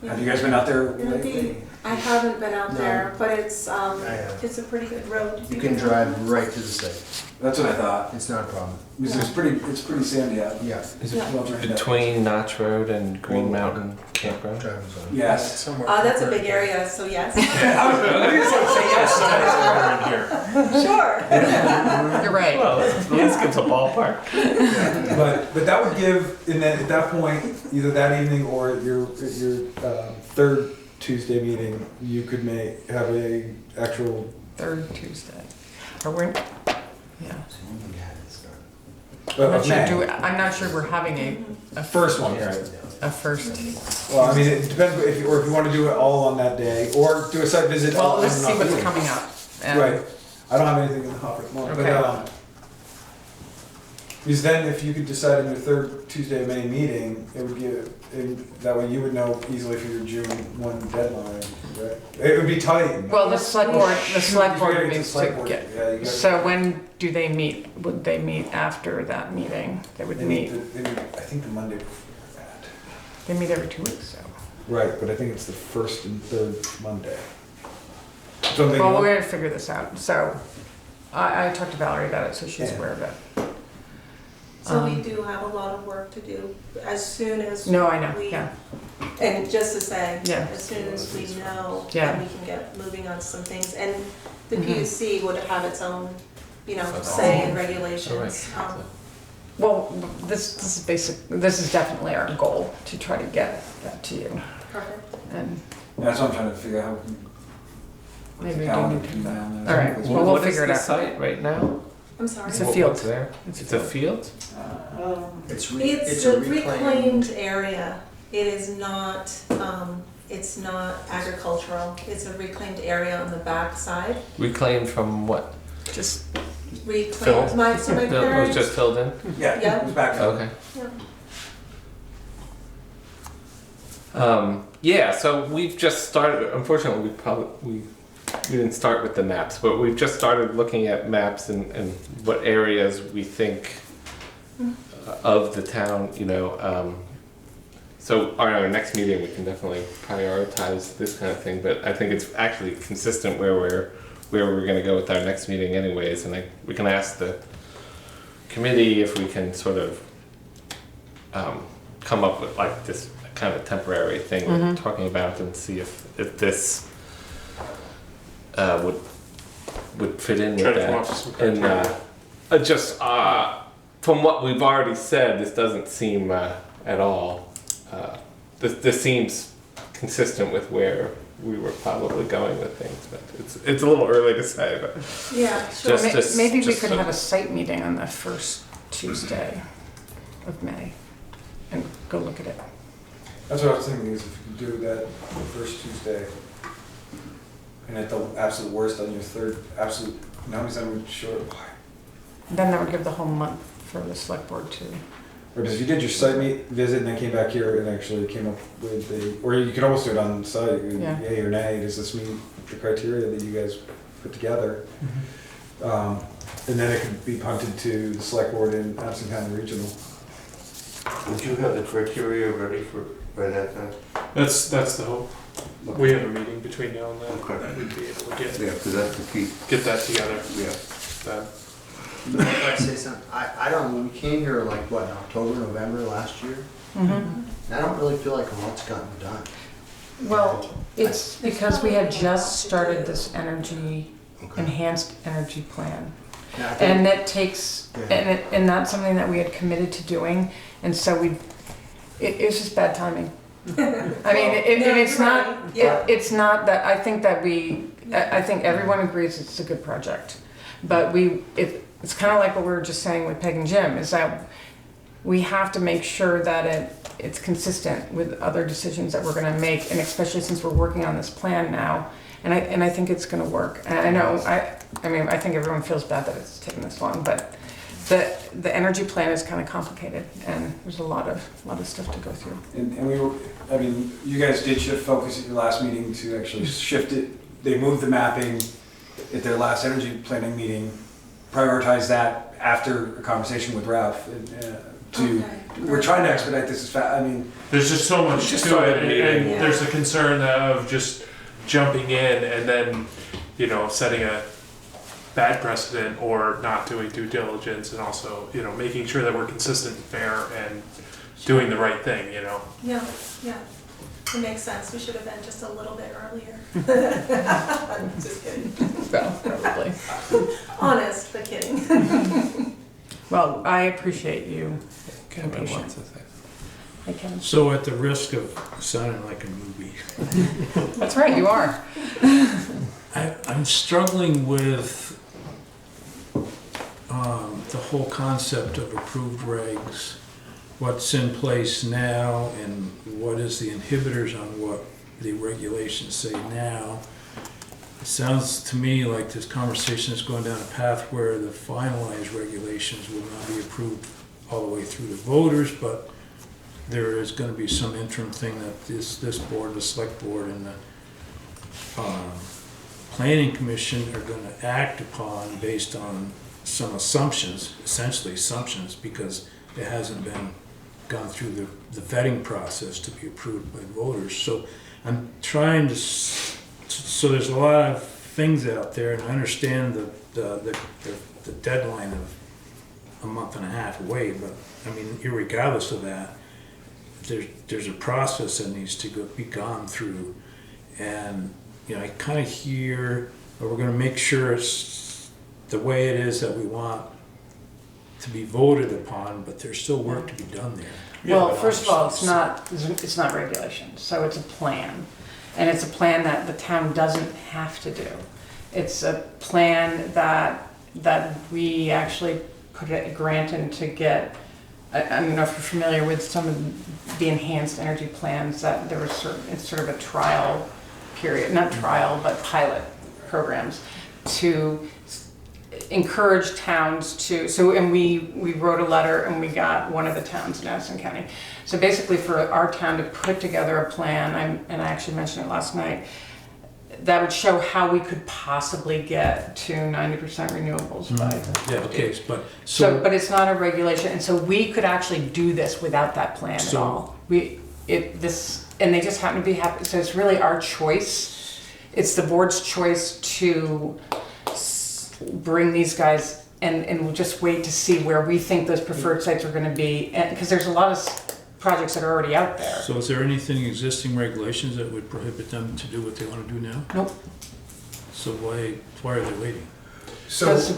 have you guys been out there It'll lately? be, I haven't been out No. there, but it's, have. it's a pretty good road. You can drive right to the site. That's what I thought, It's not a problem. because it's pretty sandy out. Yeah. Is Yeah. it Well drained out. between Notch Road and Green Mountain Campground? Driving zone. Yes. That's a big area, so yes. I was gonna say yes. Sure. You're right. Well, at least it's a ballpark. But that would give, and then at that point, either that evening or at your third Tuesday meeting, you could have a actual. Third Tuesday. Or we're, yeah. I'm not sure we're having a First one, right? first. Well, I mean, it depends if you want to do it all on that day, or do a site visit. Well, all let's in see what's the- coming up. And- Right. I don't have anything in the hopper at the moment, Okay. but, because then if you could decide on your third Tuesday of May meeting, it would give, and that way you would know easily for your June 1 deadline, right? It would be tight. Well, the select board You gotta needs select to board. get, Yeah, you gotta- so when do they meet? Would they meet after that meeting? They would They meet, meet, I think the Monday before that. they meet every 2 weeks, so. Right, but I think it's the first and third Monday. So they Well, go- we're gonna figure this out, so I talked to Valerie about it, so she's Yeah. aware of it. So we do have a lot of work to do as soon as. No, I know, we- yeah. And just to say, Yeah. as soon as we know, Yeah. then we can get moving on some things. And the Mhm. PUC would have its own, Oh. say and regulations. Well, this is this is definitely our goal, to try to get that to you. Perfect. And Yeah, that's what I'm trying to figure out. how we can- maybe we do calendar need to do that. down All there. right, well, we'll figure it What is out. the site right now? I'm sorry. It's a field. What's there? It's a field? It's It's a reclaimed area. It is not, it's not agricultural. It's a reclaimed area on the back side. Reclaimed from what? Just, Reclaimed, Filled? my It was parents. just filled in? Yeah, Yeah. it was back. Okay. Yeah. Yeah, so we've just started, unfortunately, we didn't start with the maps, but we've just started looking at maps and what areas we think of the town, so on our next meeting, we can definitely prioritize this kind of thing, but I think it's actually consistent where we're gonna go with our next meeting anyways, and we can ask the committee if we can sort of come up with like this kind of temporary thing we're talking about and see if this would fit in Try with to come up with that. some And criteria. just from what we've already said, this doesn't seem at all. This seems consistent with where we were probably going with things, but it's a little early to say. But Yeah, sure. Just- maybe we just could so- have a site meeting on the first Tuesday of May and go look at it. That's what I was thinking, is if you do that the first Tuesday, and at the absolute worst on your third, absolute, now he's on short. Then that would give the whole month for the select board to, Or if you did your site visit and then came back here and actually came up with or you could almost do it on site, Yeah. yay or nay, does this meet the criteria that you guys put together? And then it could be punted to the select board in Madison County Regional. Would you have the criteria ready by that time? That's the hope. We have a meeting between now and then. Okay. We'd be able to Yeah, because that's the key. get that together. Yeah. If I say something, I don't, when we came here like, what, October, November last year? I don't really feel like a lot's gotten done. well, it's because we had just started this enhanced energy plan. Yeah, I think- And that takes, Yeah. and that's something that we had committed to doing, and so it's just bad timing. I mean, and it's you're not, right. Yeah. it's not that, I think that I think everyone agrees it's a good project. But it's kind of like what we were just saying with Peg and Jim, is that we have to make sure that it's consistent with other decisions that we're gonna make, and especially since we're working on this plan now. And I think it's gonna work. And I know, I mean, I think everyone feels bad that it's taken this long, but the energy plan is kind of complicated, and there's a lot of stuff to go through. And we were, I mean, you guys did shift focus at your last meeting to actually shift it. They moved the mapping at their last energy planning meeting, prioritized that after a conversation with Ralph. We're trying to expedite this as fast, I mean, There's just so much Just to started it, and meeting. there's a concern of just jumping in and then, setting a bad precedent or not doing due diligence, and also, making sure that we're consistent and fair and doing the right thing, Yeah, yeah. It makes sense. We should have been just a little bit earlier. Just kidding. Well, probably. Honest, but kidding. Well, I appreciate you. Kevin patient. wants to say. Hey, Kevin. So at the risk of sounding like a movie, That's right, you are. I'm struggling with the whole concept of approved regs, what's in place now, and what is the inhibitors on what the regulations say now. It sounds to me like this conversation is going down a path where the finalized regulations will not be approved all the way through the voters, but there is going to be some interim thing that this board, the select board, and the planning commission are going to act upon based on some assumptions, essentially assumptions, because it hasn't been gone through the vetting process to be approved by voters. So I'm trying to, so there's a lot of things out there, and I understand the deadline of a month and a half away, but I mean, irregardless of that, there's a process that needs to be gone through. And I kind of hear, we're going to make sure it's the way it is that we want to be voted upon, but there's still work to be done there. Well, first of all, it's not regulations, so it's a plan. And it's a plan that the town doesn't have to do. It's a plan that we actually put a grant in to get. I don't know if you're familiar with some of the enhanced energy plans, that there was it's sort of a trial period, not trial, but pilot programs to encourage towns to, and we wrote a letter and we got one of the towns in Addison County. So basically for our town to put together a plan, and I actually mentioned it last night, that would show how we could possibly get to 90% renewables by. Yeah, okay, but But it's not a regulation, and so we could actually do this without that plan at all. And they just happen to be happy, so it's really our choice. It's the board's choice to bring these guys, and we'll just wait to see where we think those preferred sites are gonna be, because there's a lot of projects that are already out there. So is there anything existing regulations that would prohibit them to do what they want to do now? Nope. So why are they waiting? so, Because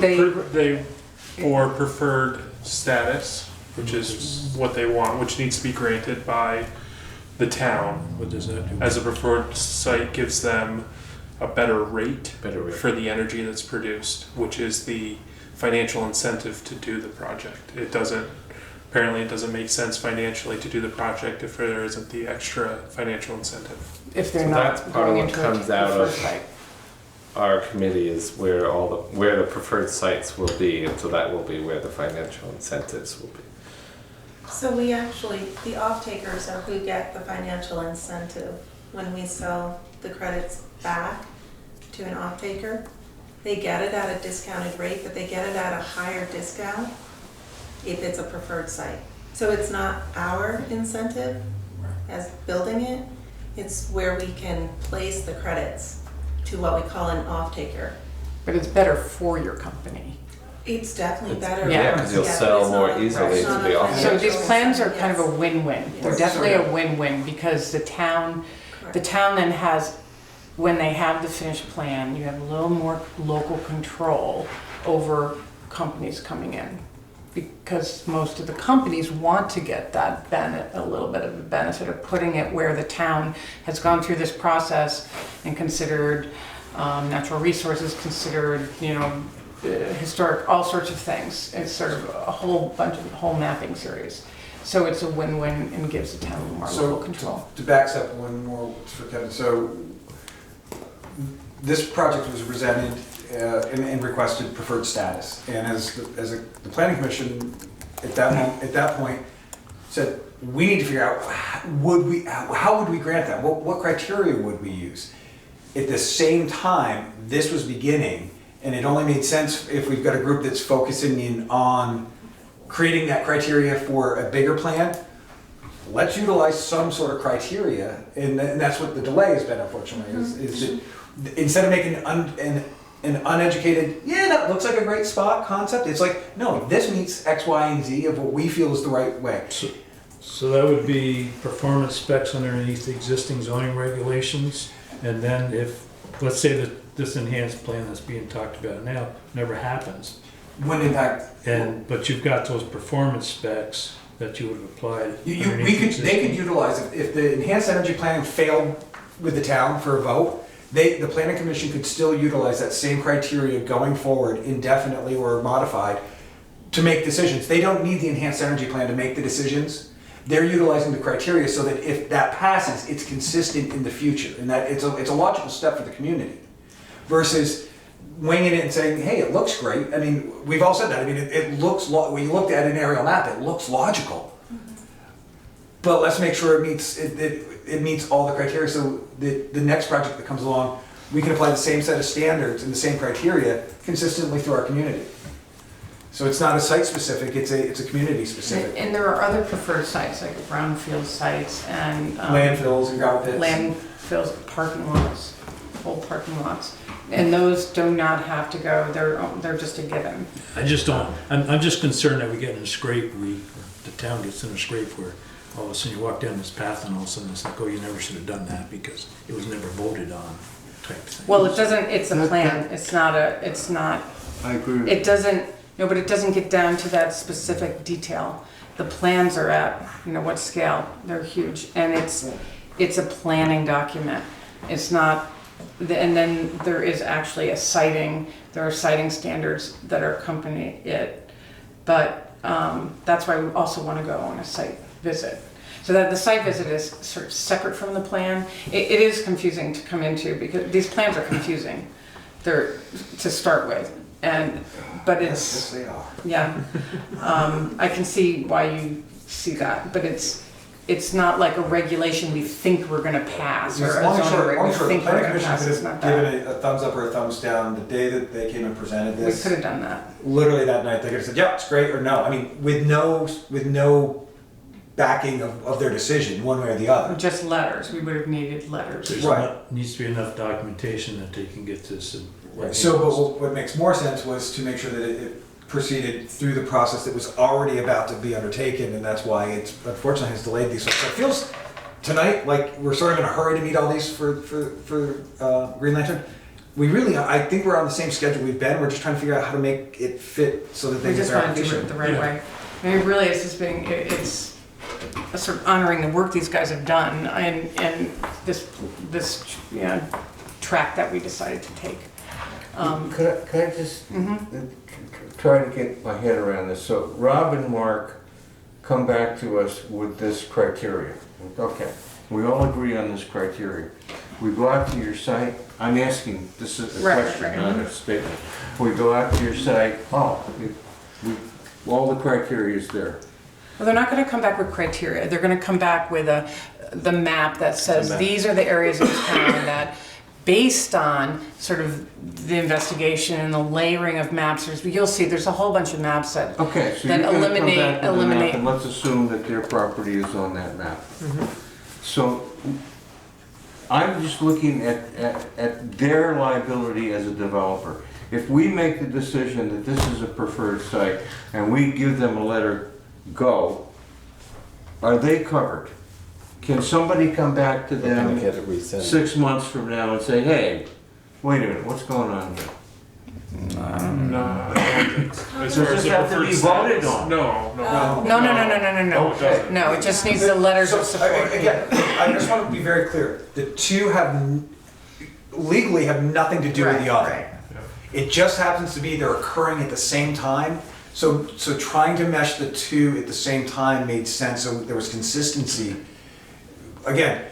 they for preferred status, which is what they want, which needs to be granted by the town. What does that do? As a preferred site gives them a better rate Better rate. for the energy that's produced, which is the financial incentive to do the project. Apparently it doesn't make sense financially to do the project if there isn't the extra financial incentive. if they're So not that's part of going what into comes a out preferred of- site. Our committee is where the preferred sites will be, and so that will be where the financial incentives will be. So we actually, the off-takers are who get the financial incentive when we sell the credits back to an off-taker. They get it at a discounted rate, but they get it at a higher discount if it's a preferred site. So it's not our incentive as building it, it's where we can place the credits to what we call an off-taker. But it's better for your company. It's definitely better. Yeah, 'cause you'll but sell it's more not a- easily it's to not the a off-taker. So financial these plans are kind of a incentive, win-win. They're Yes. definitely a win-win, because the town then has, when they have the finished plan, you have a little more local control over companies coming in. Because most of the companies want to get that a little bit of a benefit of putting it where the town has gone through this process and considered natural resources, considered, historic, all sorts of things. It's sort of a whole mapping series. So it's a win-win and gives the town more local control. To backstep one more for Kevin, so this project was presented and requested preferred status, and as the planning commission at that point said, we need to figure out how would we grant that? What criteria would we use? At the same time, this was beginning, and it only made sense if we've got a group that's focusing in on creating that criteria for a bigger plan. Let's utilize some sort of criteria, and that's what the delay has been, unfortunately, is that instead of making an uneducated, yeah, that looks like a great spot concept, it's like, no, this meets X, Y, and Z of what we feel is the right way. So that would be performance specs underneath the existing zoning regulations, and then if, let's say that this enhanced plan that's being talked about now never happens. Wouldn't impact. But you've got those performance specs that you would have applied. They could utilize, if the enhanced energy planning failed with the town for a vote, the planning commission could still utilize that same criteria going forward indefinitely or modified to make decisions. They don't need the enhanced energy plan to make the decisions. They're utilizing the criteria so that if that passes, it's consistent in the future, and that it's a logical step for the community. Versus winging it and saying, hey, it looks great. I mean, we've all said that. I mean, it looks, when you looked at an aerial map, it looks logical. But let's make sure it meets all the criteria, so the next project that comes along, we can apply the same set of standards and the same criteria consistently through our community. So it's not a site specific, it's a community specific. And there are other preferred sites, like brownfield sites and Landfills and gravel pits. Landfills, parking lots, whole parking lots. And those do not have to go, they're just a given. I'm just concerned that we get in a scrape, the town gets in a scrape where all of a sudden you walk down this path and all of a sudden it's like, oh, you never should have done that because it was never voted on type thing. Well, it's a plan, it's not, I agree. it doesn't get down to that specific detail. The plans are at, what scale, they're huge, and it's a planning document. It's not, and then there is actually there are citing standards that are accompany it. But that's why we also want to go on a site visit. So that the site visit is sort of separate from the plan. It is confusing to come into because these plans are confusing. They're to start with. But it's, Yes, they are. yeah, I can see why you see that, but it's not like a regulation we think we're gonna pass, or a Long and zoning short, reg we think the we're planning gonna commission pass, could it's not have that. given a thumbs up or a thumbs down the day that they came and presented We this. could have done that. Literally that night, they could have said, yeah, it's great, or no. I mean, with no backing of their decision, one way or the Or other. just letters, we would have needed letters. There's Right. needs to be enough documentation that they can get this. So, but what makes more sense was to make sure that it proceeded through the process that was already about to be undertaken, and that's why it's unfortunately has delayed these. So it feels tonight like we're sort of in a hurry to meet all these for Green Lantern. I think we're on the same schedule we've been. We're just trying to figure out how to make it fit so that they We get just their want to do application. it the right way. I mean, really, it's just it's a sort of honoring the work these guys have done and this track that we decided to take. Could I just try to get my head around this? So Rob and Mark come back to us with this criteria. Okay, we all agree on this criteria. We go out to your site. I'm asking, this is a question, not a statement. We go out to your site, all the criteria is there. Well, they're not going to come back with criteria. They're going to come back with the map that says these are the areas of town that, based on sort of the investigation and the layering of maps, you'll see there's a whole bunch of maps that Okay, so that you're gonna come back with the map, eliminate. and let's assume that their property is on that map. So I'm just looking at their liability as a developer. If we make the decision that this is a preferred site and we give them a letter go, are they covered? Can somebody come back to them 6 months from now and say, hey, wait a minute, what's going on here? No. indulgence. As Does far as this the have to preferred be voted status. on? No, no. No. Oh, it doesn't. No, it just needs the letters of So, support. again, I just want to be very clear. The two legally have nothing to do with the other. Right. It just happens to be they're occurring at the same time. So trying to mesh the two at the same time made sense, so there was consistency. Again,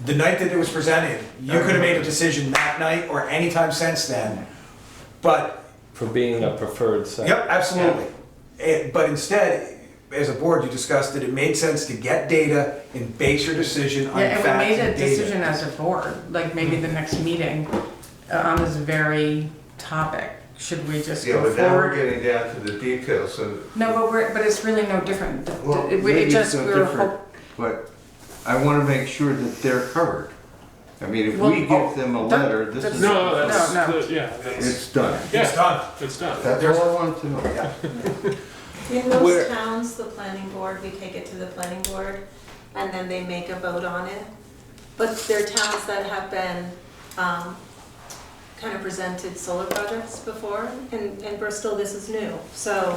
the night that it was presented, you could have made a decision that night or any time since then, but, For being a preferred site. yep, absolutely. But instead, as a board, you discussed that it made sense to get data and base your decision on Yeah, and facts we made a and data. decision as a board, like maybe the next meeting, on this very topic. Should we just Yeah, go but now we're forward? getting down to the details, so. No, but it's really no different. Well, It maybe just, it's we no were different, but I wanna make sure that they're covered. I mean, if we give them a letter, this is, No, that's, No. yeah, that's, it's done. It's done. it's done. That's all I wanted to know. In Where- most towns, the planning board, we take it to the planning board, and then they make a vote on it. But there are towns that have been, kind of presented solar projects before. In Bristol, this is new, so,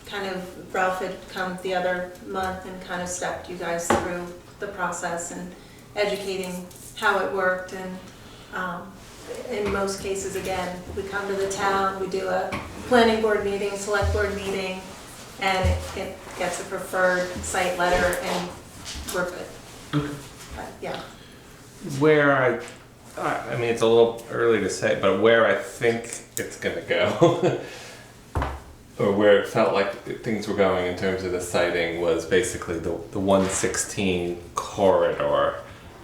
kind of Ralph had come the other month and kind of stepped you guys through the process and educating how it worked. And in most cases, again, we come to the town, we do a planning board meeting, select board meeting, and it gets a preferred site letter, and we're good. But, yeah. Where I mean, it's a little early to say, but where I think it's gonna go, or where it felt like things were going in terms of the siting, was basically the 116 corridor,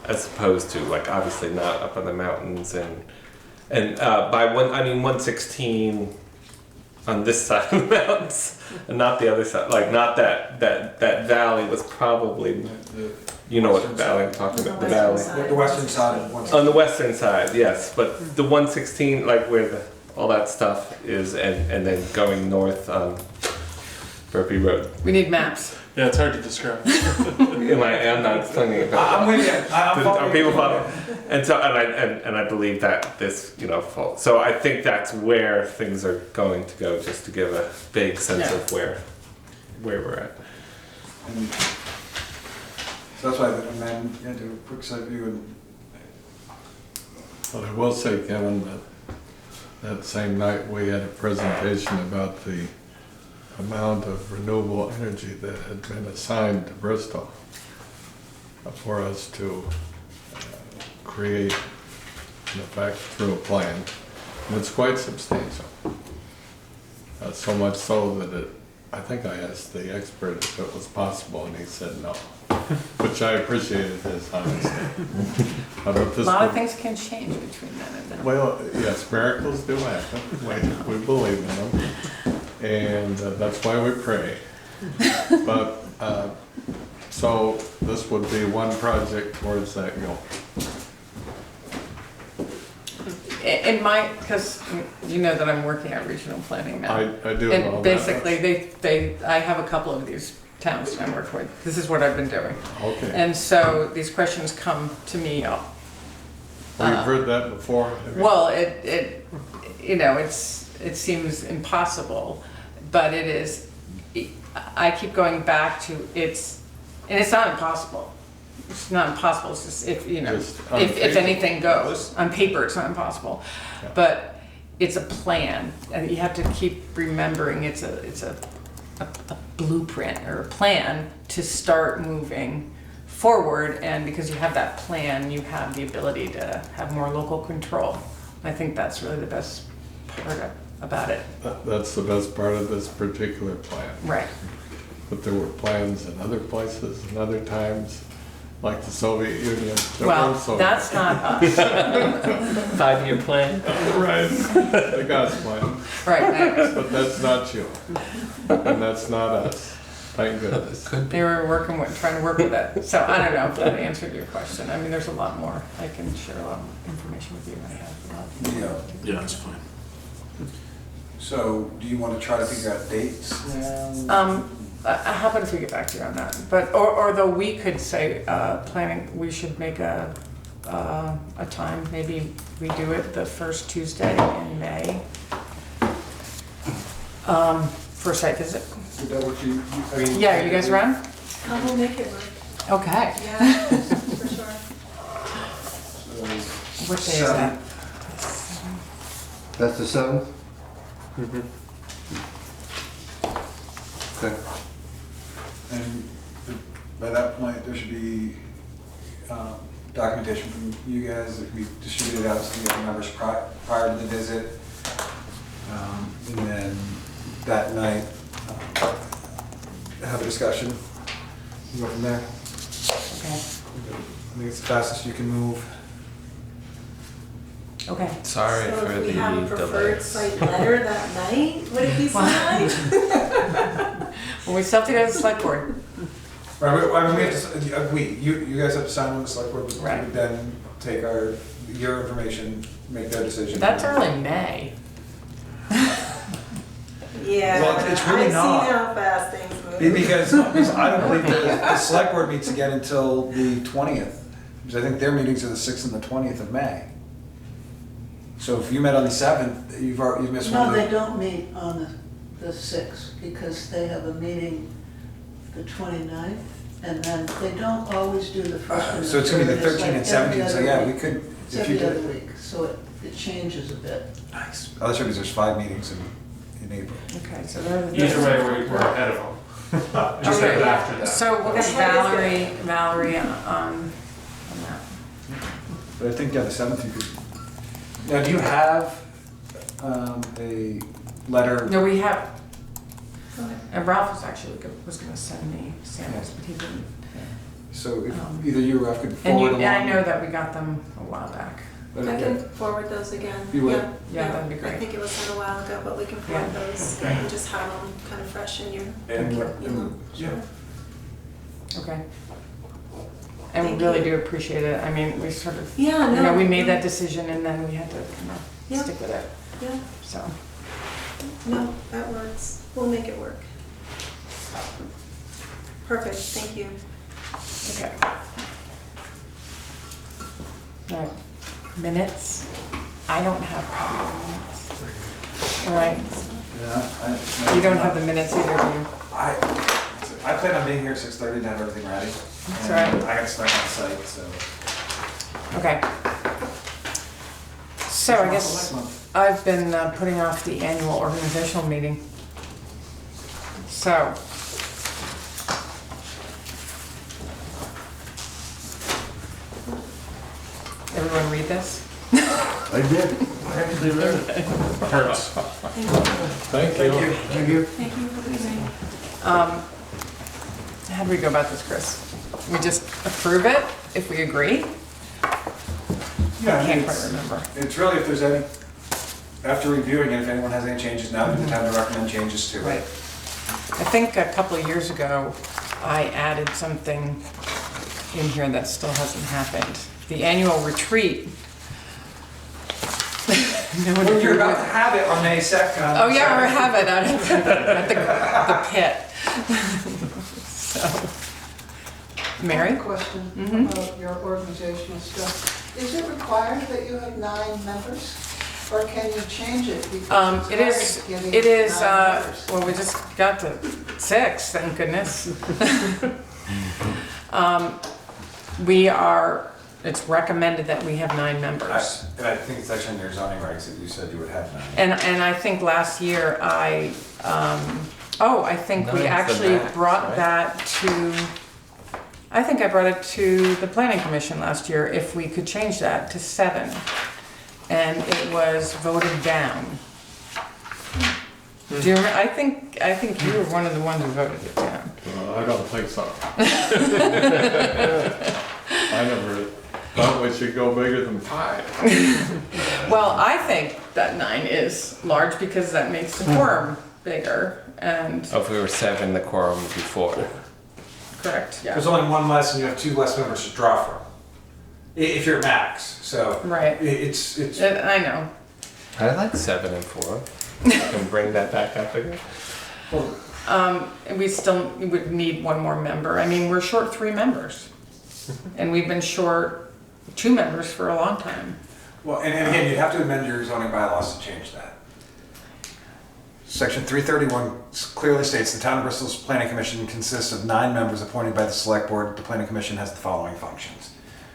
as opposed to, like, obviously not up in the mountains, and by one I mean 116 on this side of the mountains, and not the other side. Like, not that valley was probably. You know what valley I'm talking about, the valley. The western side of one. On the western side, yes, but the 116, like where all that stuff is, and then going north on Burpee Road. We need maps. Yeah, it's hard to describe. I'm not explaining it. I'm with you. I'm Are following people you. following? And so, and I believe that this, falls. So I think that's where things are going to go, just to give a big sense of where we're at. And so that's why the man had to do a quick side view and. But I will say, Kevin, that same night we had a presentation about the amount of renewable energy that had been assigned to Bristol for us to create, in effect, through a plan. And it's quite substantial. So much so that I think I asked the expert if it was possible, and he said no, which I appreciated his honesty. A lot of things can change between then and then. Well, yes, miracles do happen. We believe in them, and that's why we pray. But so this would be one project towards that goal. In my, because you know that I'm working at regional planning now. I do know And that. basically, I have a couple of these towns I work with. This is what I've been doing. Okay. And so these questions come to me. We've heard that before. Well, it seems impossible, but it is. I keep going back to and it's not impossible. It's not impossible. It's just if if anything goes on paper, it's not impossible, Yeah. but it's a plan, and you have to keep remembering it's a blueprint or a plan to start moving forward. And because you have that plan, you have the ability to have more local control. I think that's really the best part about it. That's the best part of this particular plan. Right. But there were plans in other places and other times, like the Soviet Union. Well, that's not us. 5-year plan. Right, the God's plan. Right. But that's not you, and that's not us. Thank goodness. They were trying to work with it. So I don't know if that answered your question. I mean, there's a lot more. I can share a lot more information with you when I have a lot. Yeah, that's fine. So, do you want to try to figure out dates? How about if we get back to you on that? But or though we could say planning, we should make a time. Maybe we do it the first Tuesday in May. For a site visit. Would that work for you? I mean, Yeah, you guys around? I will make it work. Okay. Yeah, for sure. What day is that? That's the 7th? Okay. And by that point, there should be documentation from you guys that can be distributed out to the other members prior to the visit. And then that night, have a discussion, and go from there. Okay. I think it's the fastest you can move. Okay. Sorry So for if we the have a preferred delays. site letter that night, would it be so nice? Well, we still have to go to the select board. Right, I mean, we have to, you guys have to sign on the select board, we Right. would then take your information, make their decision. That's early May. Yeah, Well, it's really I've not. seen how fast things move. Because I don't believe the select board meets again until the 20th, because I think their meetings are the 6th and the 20th of May. So if you met on the 7th, you've missed one No, of they the... don't meet on the 6th, because they have a meeting the 29th, and then they don't always do the first and the So it's gonna be the third. It's 13th and like every 17th, so other yeah, week. we could, It's if you every did other it. week, so it changes a bit. Nice. Oh, that's right, because there's 5 meetings in April. Okay, so they're the. Either way, we're ahead of them. Just Okay, after that. So what was Valerie on that? But I think, yeah, the 7th you could... Now, do you have a letter? No, we have, and Ralph was gonna send me samples, but he didn't. So if Um, either you or Ralph could And forward along... I know that we got them a while back. I can forward those again. You would? Yeah, that'd be I great. think it was sent a while ago, but we can forward Yeah. those and just have them kind of fresh in your, And, you know. yeah. Okay. And we Thank really you. do appreciate it. I mean, we sort of, Yeah, you know, we no, made no. that decision and then we had to, Yeah. stick with it, Yeah, so. no, that works. We'll make it work. Perfect, thank you. Okay. All right, minutes. I don't have probably minutes. All right, Yeah, you don't have the minutes either, do you? I plan on being here at 6:30 to have everything ready. That's And right. I gotta start on site, so. Okay. So I guess I've been putting off the annual organizational meeting. So. Everyone read this? I did. I actually read it. Hurts. Thank you. Thank you. Thank you for leaving. How do we go about this, Chris? We just approve it if we agree? Yeah, I I mean, can't quite it's, remember. it's really if there's any, after reviewing it, if anyone has any changes, now we can have to recommend changes to Right. it. I think a couple of years ago, I added something in here that still hasn't happened. The annual retreat. No one Well, you're approved about it. to have it on May 2nd. Oh, yeah, we have it out at the pit. So, Mary? I have a question Mhm. about your organizational stuff. Is it required that you have 9 members, or can you change it? Because It is, it's hard it getting is, 9 members. well, we just got to 6, thank goodness. We are, it's recommended that we have 9 members. And I think it's actually in your zoning regs that you said you would have 9. And I think last year I think we Nine's the actually max, brought right? that to, I think I brought it to the planning commission last year, if we could change that to 7. And it was voted down. Do you remember, I think you were one of the ones who voted it down. I don't think so. I never thought we should go bigger than 5. Well, I think that 9 is large because that makes the quorum bigger and, Oh, if we were 7, the quorum would be 4. correct, yeah. There's only one less and you have 2 less members to draw from. If you're at max, so. Right. It's, I know. I like 7 and 4. You can bring that back up again. And we still would need one more member. I mean, we're short 3 members. And we've been short 2 members for a long time. well, and again, you'd have to amend your zoning bylaws to change that. Section 331 clearly states the Town of Bristol's Planning Commission consists of 9 members appointed by the Select Board. The Planning Commission has the following functions.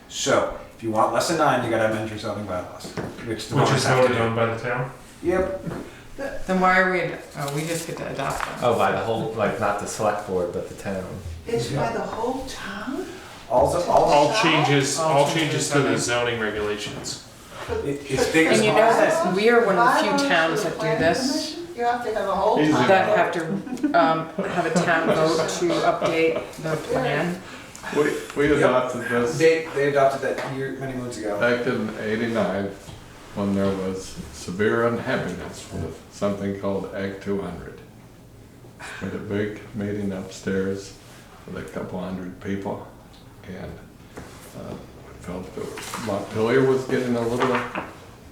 So, if you want less than 9, you gotta amend your zoning bylaws, which the Which voters is have to voted do. on by the town. Yep. Then why are we, we just get to adopt them? Oh, by the whole, like not the select board, but the town. It's by the whole town? All changes, All all changes changes to the zoning. zoning regulations. It's big as And you know possible. that we are one of the few Bylaws towns for that do planning this, commission? You have to have a whole Easy. town. that have to have a town vote to update the plan. We adopted this They adopted that year, many moons ago. back in '89 when there was severe unhappiness with something called Act 200. We had a big meeting upstairs with a couple hundred people, and we felt that Montpelier was getting a little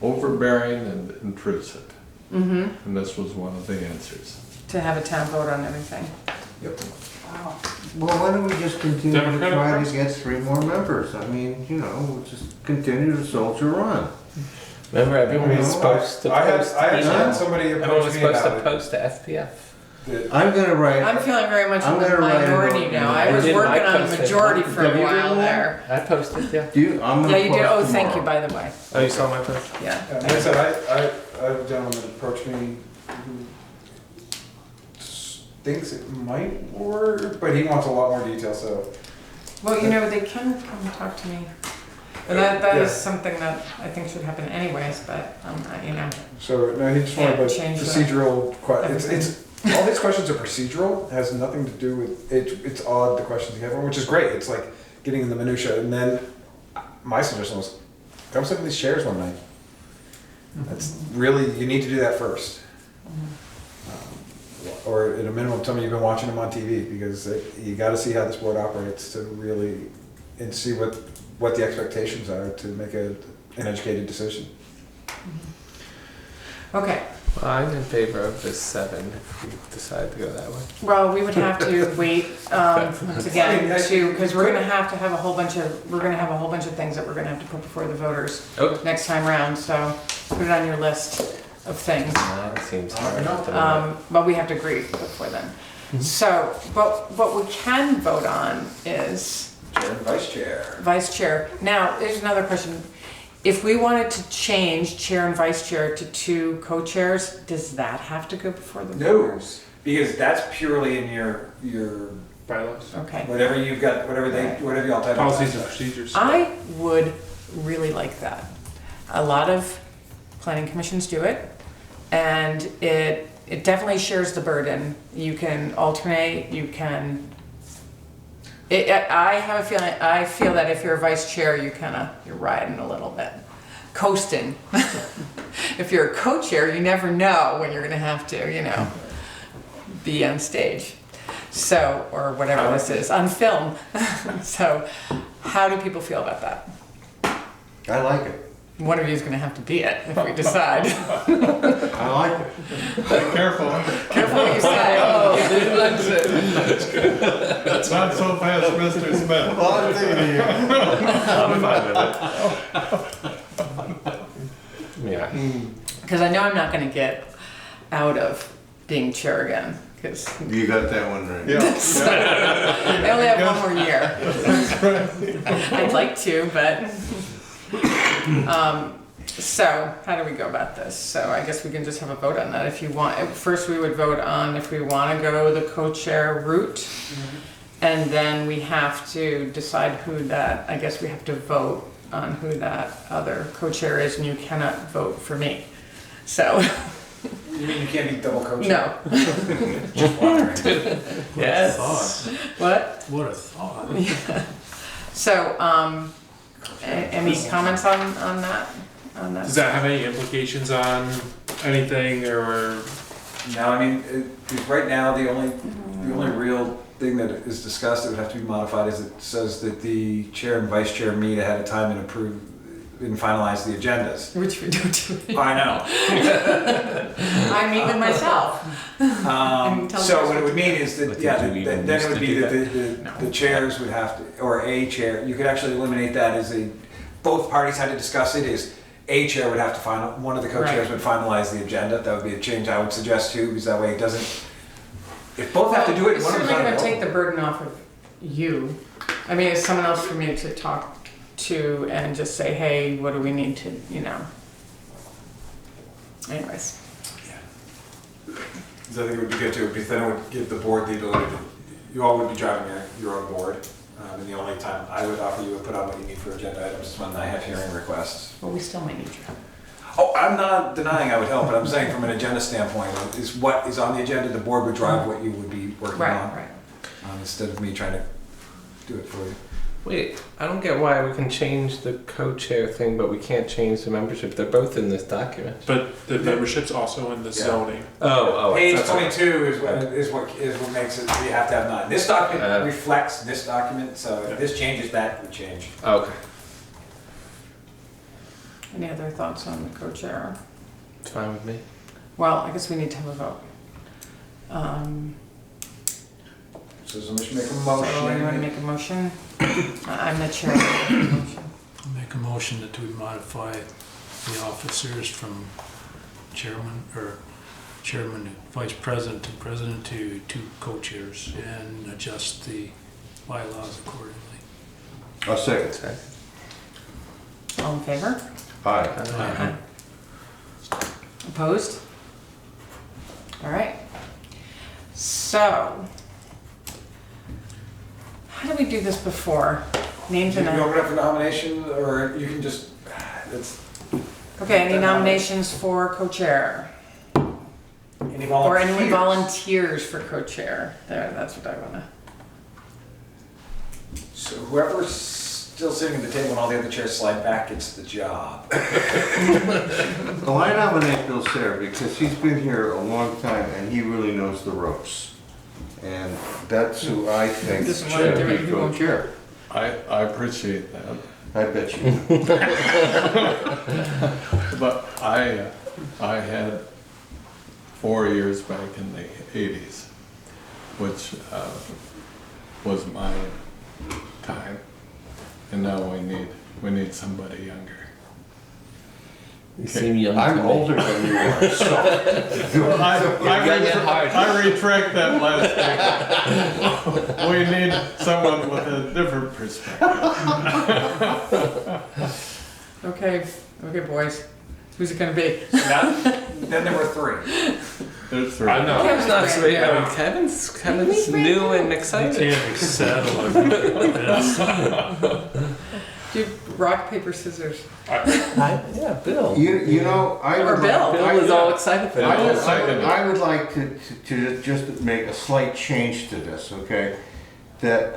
overbearing and intrusive. Mm-hmm. And this was one of the answers. To have a town vote on everything. Wow. Well, why don't we just continue to Democratic try to process. get 3 more members? I mean, you know, we'll just continue to soldier on. Remember, everyone was No, supposed to I post. actually had email. somebody Everyone approach was me supposed about to it. post to FPF. I'm gonna write. I'm feeling very much I'm in the gonna write a minority vote. now. I I was did, working I on a posted. majority for Have a you while done that? there. I posted, yeah. Do you? I'm gonna Yeah, you did. post Oh, thank you, tomorrow. by the way. Oh, you saw my post? Yeah. Like I said, I have a gentleman approach me who thinks it might work, but he wants a lot more detail, so. Well, you know, they can come talk to me. But that is Yeah. something that I think should happen anyways, but, you know. So, no, he just wanted Can't a change procedural everything. it's, all these questions are procedural, has nothing to do with, it's odd, the questions you have, which is great, it's like getting in the minutia, and then my suggestion was, come sit in these chairs one night. That's really, you need to do that first. Or at a minimum, tell me you've been watching them on TV, because you gotta see how this board operates to really, and see what the expectations are to make an educated decision. Okay, Well, I'm in favor of this 7 if we decide to go that way. well, we would have to wait, once again, I mean, because we're gonna have to have a whole bunch of things that we're gonna have to put before the voters Okay. next time round, so put it on your list of things. That seems hard at the moment. But we have to agree before then. So, but what we can vote on is Chair and vice chair. vice chair. Now, there's another question. If we wanted to change chair and vice chair to 2 co-chairs, does that have to go before the No, voters? because that's purely in your Bylaws, Okay. whatever you've got, whatever y'all type. policies and procedures. I would really like that. A lot of planning commissions do it, and it definitely shares the burden. You can alternate, you can. I have a feeling, I feel that if you're a vice chair, you're riding a little bit, coasting. If you're a co-chair, you never know when you're gonna have to, be on stage. So, or whatever this is, on film. So, how do people feel about that? I like it. One of you is gonna have to be it if we decide. I like it. Be careful, Careful what you say. not so fast, Mr. Smith. Well, I'm thinking of you. I'm fine with it. Yeah. Because I know I'm not gonna get out of being chair again, because You got that one right. Yeah. I only have one more year. I'd like to, but. So, how do we go about this? So I guess we can just have a vote on that if you want. First, we would vote on if we want to go the co-chair route. And then we have to decide who that, I guess we have to vote on who that other co-chair is, and you cannot vote for me. So, You mean you can't be double co-chair? no. Just wondering. Yes. What? What a thought. So, any comments on that? On that? Does that have any implications on anything or? No, I mean, right now, the only real thing that is discussed that would have to be modified is it says that the chair and vice chair meet ahead of time and approve and finalize the agendas. Which we don't do. I know. I meet with myself. And tell So us what it what would to mean is that, But yeah, did you even then used it would to be do that that? the chairs would have to, or a chair, you could actually eliminate that as both parties had to discuss it, a chair would have to one of the co-chairs Right. would finalize the agenda. That would be a change I would suggest too, because that way it doesn't, if both have to do it, It's one of them's certainly not gonna take the available. burden off of you. I mean, it's someone else for me to talk to and just say, hey, what do we need to, you know? Anyways, So I think it would be good too, because then it would give the board the ability to, you all would be driving your own board. And the only time I would offer you would put on what you need for agenda items is when I have hearing requests. well, we still might need you. Oh, I'm not denying I would help, but I'm saying from an agenda standpoint, is what is on the agenda, the board would drive what you would be working Right, on. right. Instead of me trying to do it for you. Wait, I don't get why we can change the co-chair thing, but we can't change the membership. They're both in this document. But the membership's also in the zoning. Page that's 22 is what makes it, you have to have 9. This document reflects this document, so if this changes, that would change. Okay, Any other thoughts on the co-chair? it's fine with me. Well, I guess we need to have a vote. So somebody should make a So you wanna motion. make a motion? I'm the chair. I'll make a motion. I'll make a motion that we modify the officers from chairman, vice president, and president to two co-chairs and adjust the bylaws accordingly. A second. Okay. All in favor? Aye. Aye. Opposed? All right. So, how did we do this before? Names You and can open up for nomination, or you can just, it's, okay. Any nominations for co-chair any or anyone volunteers. volunteers for co-chair? There, that's what I wanna. So whoever's still sitting at the table and all the other chairs slide back gets the job. Well, I nominate Bill Sayre because he's been here a long time and he really knows the ropes. And that's who I think Doesn't wanna do it, should be he won't do co-chair. I appreciate that, I bet you. but I had 4 years back in the 80s, which was my time, and now we need somebody younger. You seem young to I'm me. older than you are, so. I retract that last statement. We need someone with a different perspective. Okay, boys. Who's it gonna be? Then there were 3. There's 3. I'm not. Kevin's not brand sweet. new. I mean, Kevin's new and excited. Can't settle like this. Do rock, paper, scissors. Yeah, Bill. You know, I Or would Bill. like, Bill is all excited for I would, this. I would like to just make a slight change to this, okay? That,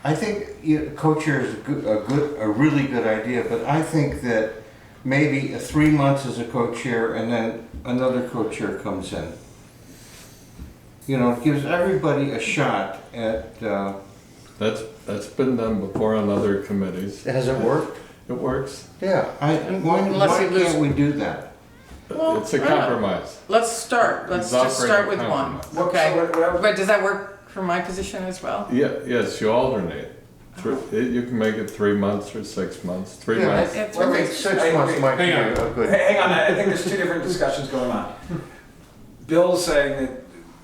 I think co-chair is a really good idea, but I think that maybe 3 months as a co-chair and then another co-chair comes in. You know, it gives everybody a shot at, That's been done before on other committees. has it worked? It works. Yeah, why Unless you lose- can't we do that? Well, It's a I don't know. compromise. Let's start. Let's He's just start with offering a one. compromise. Okay. So what- But does that work for my position as well? Yeah, yes, you alternate. You can make it 3 months or 6 months. 3 Yeah, months. It's Well, I really- think 6 months might be Hang a good. Hang on, I think there's 2 different discussions going on. Bill's saying that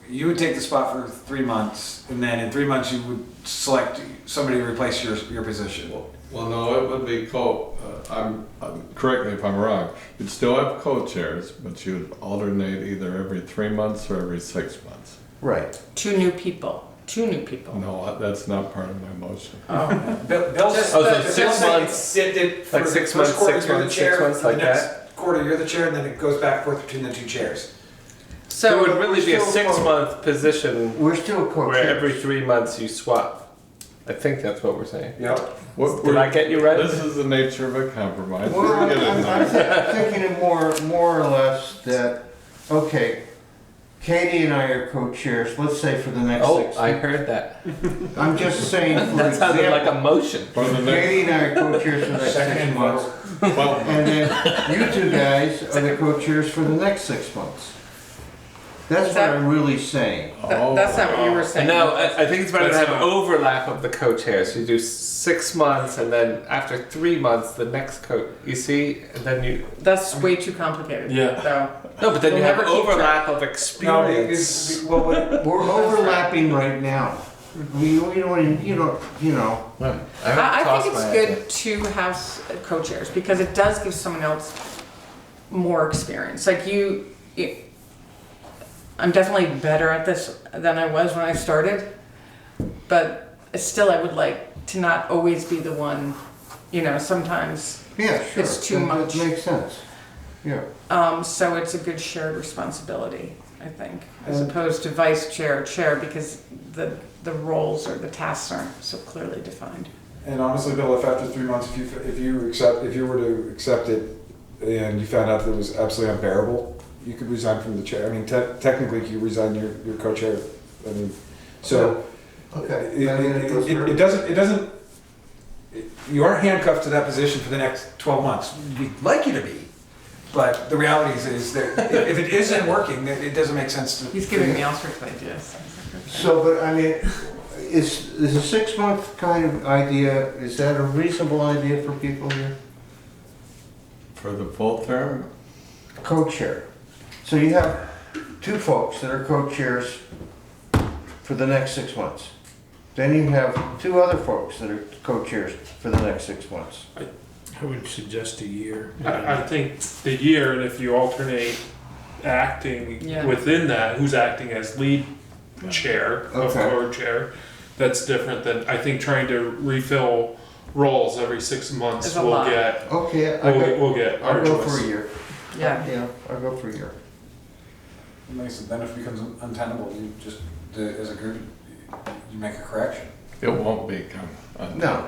you would take the spot for 3 months, and then in 3 months you would select somebody to replace your position. Well, no, it would be correct me if I'm wrong. You'd still have co-chairs, but you'd alternate either every 3 months or every 6 months. Right. Two new people. No, that's not part of my motion. Oh. Bill's Just- Oh, so Bill's 6 saying months, for like the 6 first months, quarter, 6 you're the months, chair, 6 months, for the like next that? quarter you're the chair, and then it goes back and forth between the 2 chairs. So it would So, really be a still- 6-month position We're still co-chairs. where every 3 months you swap. I think that's what we're saying. Yep. Did I get you right? This is the nature of a compromise. Well, We're getting I'm there. thinking of more or less that, okay, Katie and I are co-chairs, let's say for the next Oh, 6 I heard that. I'm just saying, for That sounded like a example, motion. For the next, Katie and I are co-chairs for the next 6 months, well, and then you 2 guys are the co-chairs for the next 6 months. That's Is what that- I'm really saying. That's not what you were saying. No, I think it's better to That's have not- overlap of the co-chairs. You do 6 months, and then after 3 months, the next you see, and then you. That's way too complicated. Yeah. Though. No, but then You'll you have never keep overlap of No, experience. well, what- We're overlapping right now. We don't, you know. I think it's good to have co-chairs because it does give someone else more experience. Like I'm definitely better at this than I was when I started, but still I would like to not always be the one, sometimes. Yeah, sure. It's too That much. makes sense. Yeah. So it's a good shared responsibility, I think, as opposed to vice chair or chair because the roles or the tasks aren't so clearly defined. And honestly, Bill, if after 3 months, if you were to accept it and you found out that it was absolutely unbearable, you could resign from the chair. I mean, technically, you resign your co-chair. I mean, so Okay. it doesn't. You aren't handcuffed to that position for the next 12 months. We'd like you to be, but the reality is that if it isn't working, then it doesn't make sense to. He's giving me all sorts of ideas. So, but I mean, is a 6-month kind of idea, is that a reasonable idea for people here? For the full term? Co-chair. So you have 2 folks that are co-chairs for the next 6 months. Then you have 2 other folks that are co-chairs for the next 6 months. I would suggest a year. I think the year, and if you alternate acting Yeah. within that, who's acting as lead chair Okay. or chair, that's different than, I think trying to refill roles every 6 months Is a will lot. get, Okay, we'll get I'll go for arduous. a year. Yeah. Yeah, I'll go for a year. Then if it becomes untenable, you just, as a group, you make a correction. It won't become. No.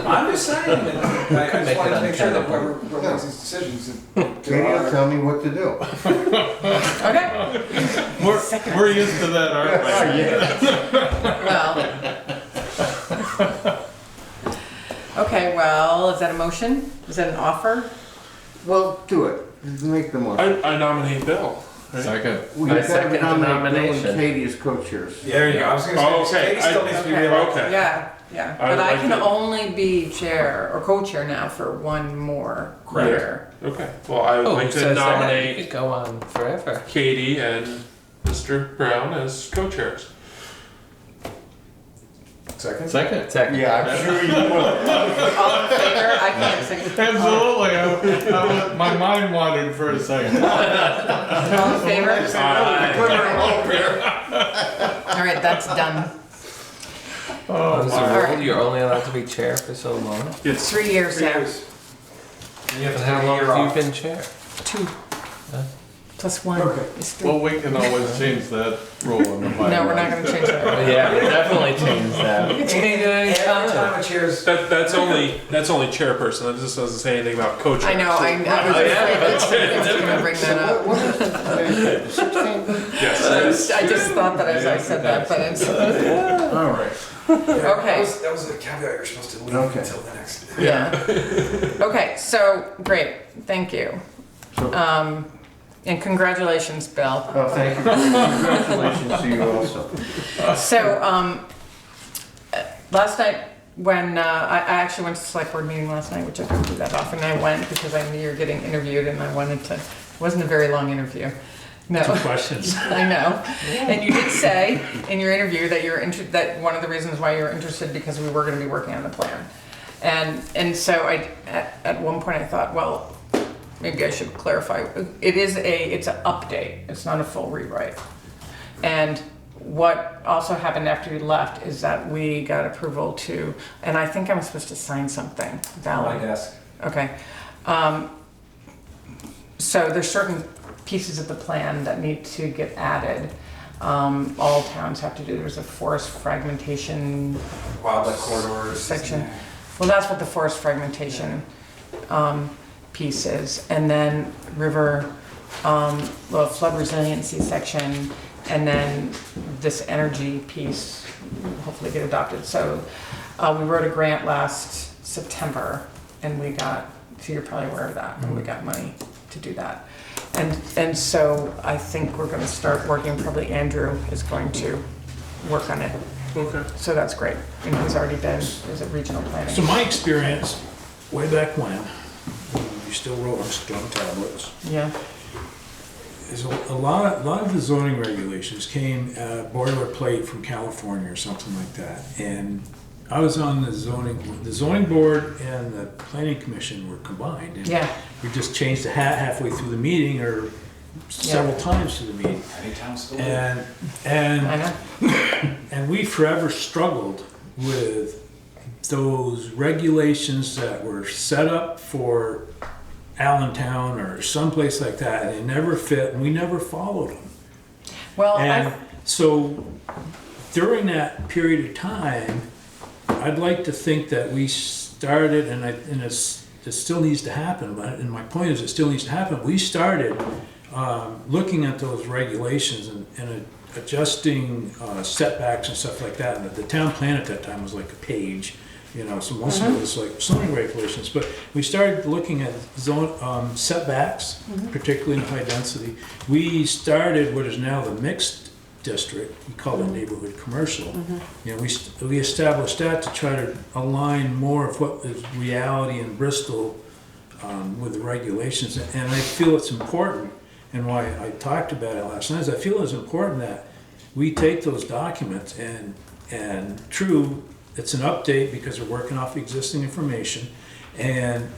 I'm just saying, I just make wanted it to make sure that untenable. whoever makes these decisions. that Katie will tell me what to do. Okay. We're used to that, aren't we? Well. Okay, well, is that a motion? Is that an offer? Well, do it. Make the motion. I nominate Bill. Second. We I gotta second the nominate Bill nomination. and Katie as co-chairs. Yeah, there you go. I was gonna Oh, say, okay. Katie still needs to be Okay. reelected. Okay. Yeah. I But I like can it. only be chair or co-chair now for one more year. Okay, well, I would like to You nominate could go on forever. Katie and Mr. Brown as co-chairs. Second? Second. Yeah, I'm sure you will. All in favor? I can't say. Absolutely. My mind wandered for a second. All in favor? Aye. All right, that's done. Oh, so All right. you're only allowed to be chair for so long. It's 3 years now. And you have And to how take a long year have off. you been chair? 2 plus 1 Okay. is 3. Well, we can always change that rule in the bylaws. No, we're not gonna change that. Yeah, we definitely change that. We can change it Every anytime. time a chair's. that's only chairperson. That just doesn't say anything about co-chair. I know, I was afraid that somebody was gonna bring that up. What is it? 16? Yes. I just thought that as I said that, but it's, All right. okay. That was a caveat you're supposed to leave Okay. until the next. Yeah. Okay, so, great, thank you. So- And congratulations, Bill. Well, thank you. Congratulations to you also. So, last night, when, I actually went to the select board meeting last night, which I don't do that often, I went because I knew you were getting interviewed and I wanted to, it wasn't a very long interview. No. 2 questions. I know. And you did say in your interview that that one of the reasons why you were interested because we were gonna be working on the plan. And so at one point I thought, well, maybe I should clarify. It's an update. It's not a full rewrite. And what also happened after you left is that we got approval to, and I think I'm supposed to sign something. On my Valid. desk. Okay. So there's certain pieces of the plan that need to get added. All towns have to do. There's a forest fragmentation Wildlife corridors. section. Well, that's what the forest fragmentation piece is. And then river, flood resiliency section, and then this energy piece will hopefully get adopted. So we wrote a grant last September and we got, so you're probably aware of that, and we got money to do that. And so I think we're gonna start working, probably Andrew is going to work on it. Okay. So that's great. And he's already been, is it regional planning? So my experience, way back when you still wrote on stone tablets, Yeah, is a lot of the zoning regulations came boilerplate from California or something like that. And I was on the zoning board and the planning commission were combined. And yeah, we just changed the hat halfway through the meeting or several times through the meeting. And I know. and we forever struggled with those regulations that were set up for Allentown or someplace like that, and they never fit, and we never followed them. Well, And so during that period of time, I'd like to think that we started, and it still needs to happen, and my point is it still needs to happen. We started looking at those regulations and adjusting setbacks and stuff like that. And the town plan at that time was like a page, so most of it was like zoning regulations. But we started looking at zone setbacks, particularly in high density. We started what is now the mixed district. We call it neighborhood commercial. We established that to try to align more of what is reality in Bristol with the regulations. And I feel it's important, and why I talked about it last night, is I feel it's important that we take those documents and true, it's an update because we're working off existing information, and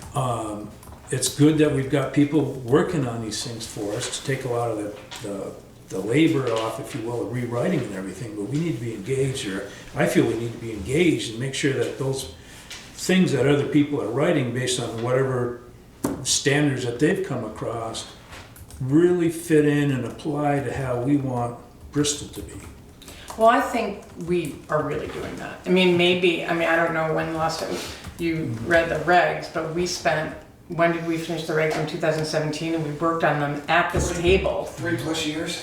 it's good that we've got people working on these things for us to take a lot of the labor off, if you will, of rewriting and everything, but we need to be engaged, or I feel we need to be engaged and make sure that those things that other people are writing based on whatever standards that they've come across really fit in and apply to how we want Bristol to be. well, I think we are really doing that. I mean, I don't know when the last time you read the regs, but when did we finish the regs? In 2017, and we worked on them at this table. 3+ years,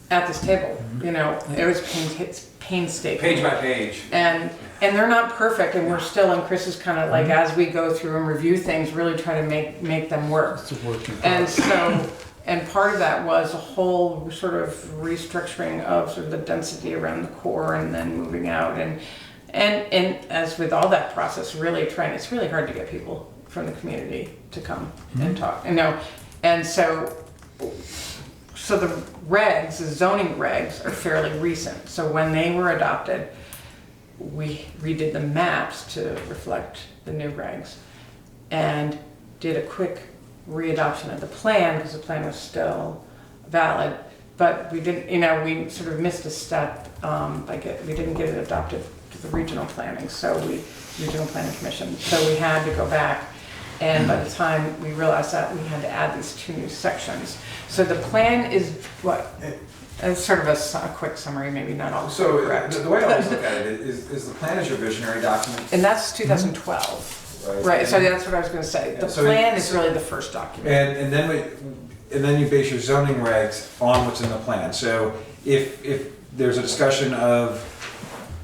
At this table, it was painstaking. page by page. And they're not perfect, and we're still, and Chris is kind of like, as we go through and review things, really try to make them work. It's a work in And progress. so, and part of that was a whole sort of restructuring of sort of the density around the core and then moving out. And as with all that process, it's really hard to get people from the community to come and talk, And so the regs, the zoning regs are fairly recent. So when they were adopted, we redid the maps to reflect the new regs and did a quick readoption of the plan because the plan was still valid, but we didn't, we sort of missed a step, we didn't get it adopted to the regional planning, regional planning commission. So we had to go back, and by the time we realized that, we had to add these 2 new sections. So the plan is what? It's sort of a quick summary, maybe not all So correct. the way I always look at it is the plan is your visionary document. And that's 2012. Right, so that's what I was gonna say. The So plan is really the first document. And then you base your zoning regs on what's in the plan. So if there's a discussion of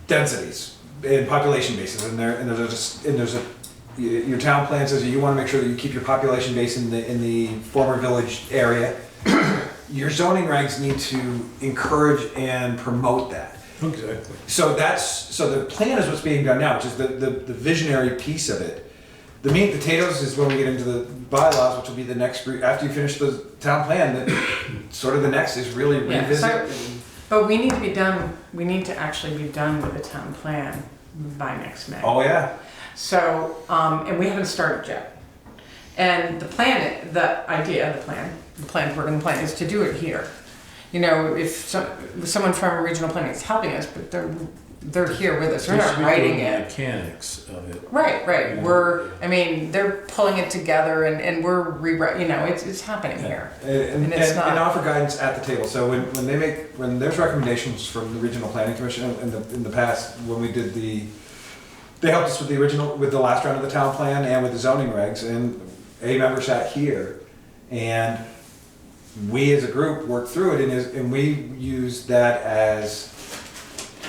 densities and population bases, your town plan says that you want to make sure that you keep your population base in the former village area, your zoning regs need to encourage and promote that. Exactly. So the plan is what's being done now, which is the visionary piece of it. The meat and potatoes is when we get into the bylaws, which will be the next, after you finish the town plan, sort of the next is really revisit. But we need to actually be done with the town plan by next May. Oh, yeah. So, and we haven't started yet. And the plan, the working plan is to do it here. If someone from regional planning is helping us, but they're here with us, they're not writing it. Mechanics of it. Right. Yeah. They're pulling it together and we're rewriting, it's happening here. And it's not. offer guidance at the table. So when there's recommendations from the Regional Planning Commission in the past, when we did they helped us with the last round of the town plan and with the zoning regs, and a member sat here, and we as a group worked through it, and we used that as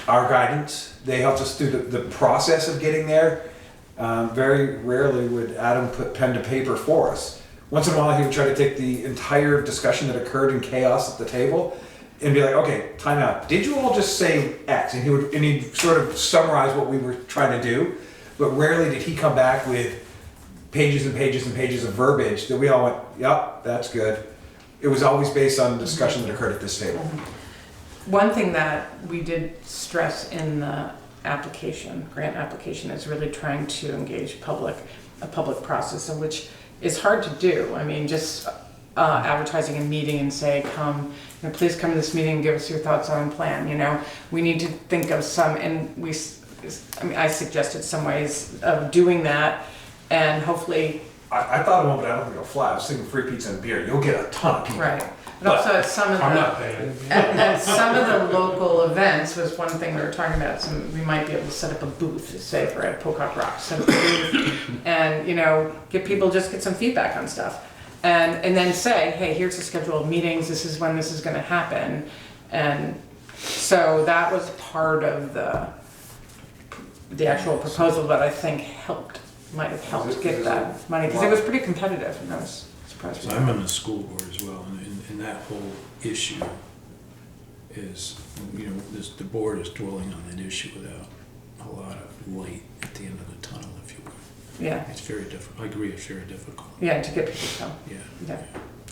our guidance. They helped us through the process of getting there. Very rarely would Adam put pen to paper for us. once in a while he would try to take the entire discussion that occurred in chaos at the table and be like, okay, time out. Did you all just say X? And he'd sort of summarize what we were trying to do, but rarely did he come back with pages and pages and pages of verbiage that we all went, yep, that's good. It was always based on the discussion that occurred at this table. One thing that we did stress in the grant application, is really trying to engage a public process, in which is hard to do. I mean, just advertising a meeting and say, please come to this meeting and give us your thoughts on the plan, We need to think of some, and I suggested some ways of doing that, and hopefully. I thought of one, but I don't think it'll fly. I was thinking free pizza and beer. You'll get a ton of people. Right. But also at some of I'm not paying. at some of the local events was one thing we were talking about. We might be able to set up a booth, say for at Pocock Rocks, set up a booth, and get some feedback on stuff, and then say, hey, here's the schedule of meetings. This is when this is going to happen, and so that was part of the actual proposal that I think might have helped get that money, because it was pretty competitive, and I was surprised. So I'm on the school board as well, and that whole issue is, the board is dwelling on that issue without a lot of light at the end of the tunnel, if you will. Yeah. It's very difficult. I agree, it's very difficult. Yeah, to get people to come. Yeah.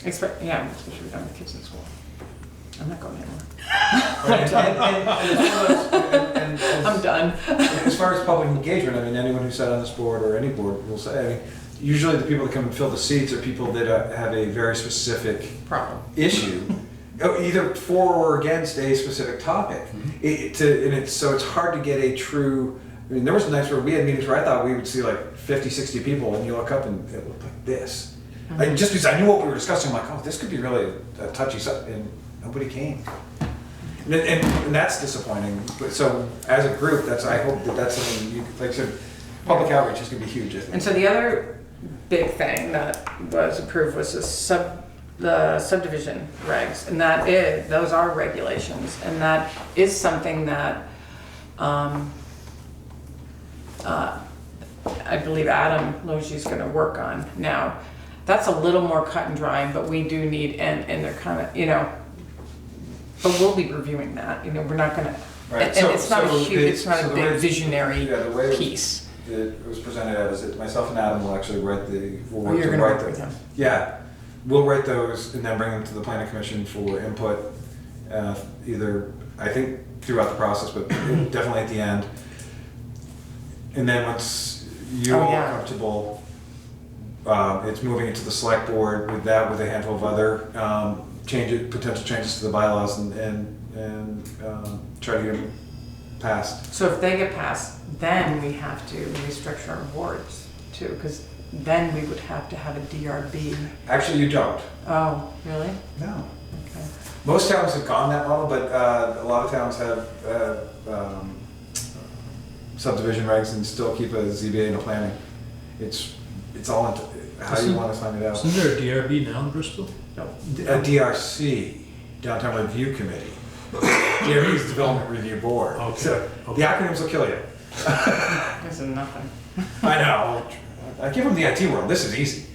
Especially with the kids in school. I'm not going anymore. I'm done. As far as public engagement, anyone who sat on this board or any board will say, usually the people that come and fill the seats are people that have a very specific problem issue, either for or against a specific topic. So it's hard to get a true. There was nights where we had meetings where I thought we would see like 50, 60 people, and you look up and it looked like this. Just because I knew what we were discussing, I'm like, oh, this could be really a touchy subject, and nobody came. And that's disappointing. But so as a group, I hope that's something like I said, public outreach is going to be huge, I think. And so the other big thing that was approved was the subdivision regs, and those are regulations, and that is something that I believe Adam Logie is going to work on now. That's a little more cut and dry, but we do need, and they're kind of, but we'll be reviewing that. We're not going to, Right. and it's not a big visionary piece. It was presented as that myself and Adam will actually write You're going to work with them. Yeah, we'll write those and then bring them to the planning commission for input, either, I think, throughout the process, but definitely at the end. And then once you're all comfortable, it's moving into the select board with a handful of other potential changes to the bylaws and try to get them passed. So if they get passed, then we have to restructure our boards too, because then we would have to have a DRB. Actually, you don't. Oh, really? No. Okay. Most towns have gone that model, but a lot of towns have subdivision regs and still keep a ZBA and a planning. It's all into how you want to sign it out. Isn't there a DRB now in Bristol? No. A DRC, Downtown Review Committee. DRB is Development Review Board. Okay. So the acronyms will kill you. This is nothing. I know. I give them the IT world. This is easy.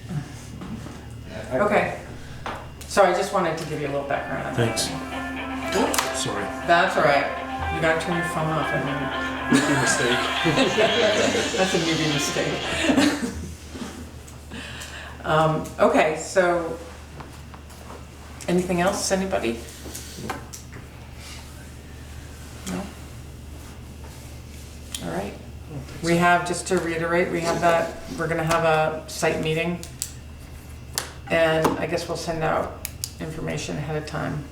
Okay. So I just wanted to give you a little background on that. Thanks. Sorry. That's all right. You gotta turn your phone off. Rookie mistake. That's a newbie mistake. Okay, so anything else, anybody? No? All right. We have, just to reiterate, we're gonna have a site meeting. And I guess we'll send out information ahead of time.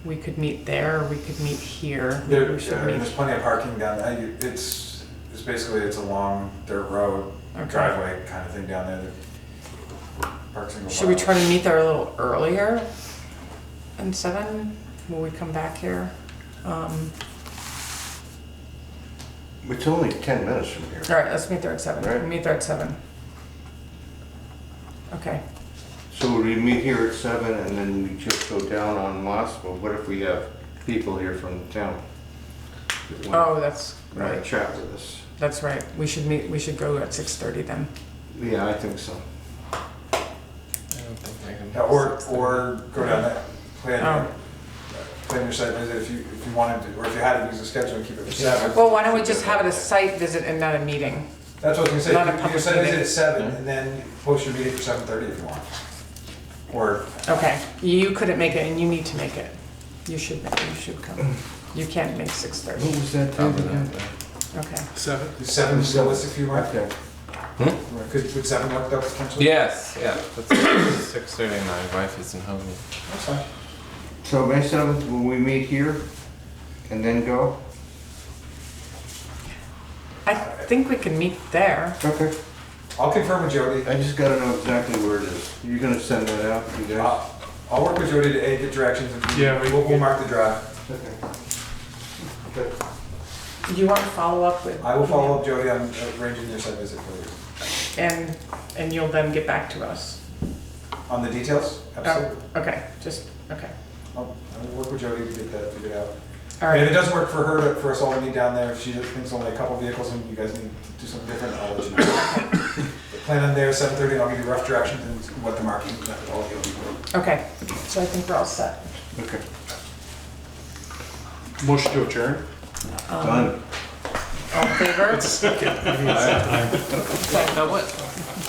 We could meet there, or we could meet here. We should meet. There's plenty of parking down there. It's a long dirt road, driveway kind of thing down there. Should we try to meet there a little earlier? At 7? Will we come back here? It's only 10 minutes from here. All right, let's meet there at 7. Right. We'll meet there at 7. Okay. So would we meet here at 7 and then we just go down on Moss? Well, what if we have people here from the town? that want Oh, that's to have a right. chat with us? That's right. We should go at 6:30 then. Yeah, I think so. Or go down that, plan Oh. your site visit if you wanted to, or if you had to use a schedule and keep it for 7. Well, why don't we just have it a site visit and not a meeting? That's what I was gonna Not a say, you public site visit meeting. at 7, and then post your meeting for 7:30 if you want. Or, Okay, you couldn't make it and you need to make it. You should come. You can't make What 6:30. was that time again? Okay. 7. is 7 realistic for you, Mark? Okay. Would 7 work out potentially? Yes, yeah, that's 6:30, my wife isn't home yet. That's fine. So May 7th, will we meet here and then go? I think we can meet there. Okay. I'll confirm with Jody. I just gotta know exactly where it is. You're gonna send that out, you guys? I'll work with Jody to get directions. And Yeah, we'll mark the drive. Okay. Okay. Do you want to follow up with? I will follow up Jody on arranging your site visit for you. And you'll then get back to us. On the details? Absolutely. Oh, okay, okay. I'll work with Jody to get that figured out. All And if right, it doesn't work for her, for us all to meet down there, if she thinks only a couple vehicles and you guys need to do something different, I'll let you know. But plan on there 7:30 and I'll give you rough directions and what the marking methodology will be. okay. So I think we're all set. Okay. Motion to adjourn? Done. All in favor? What?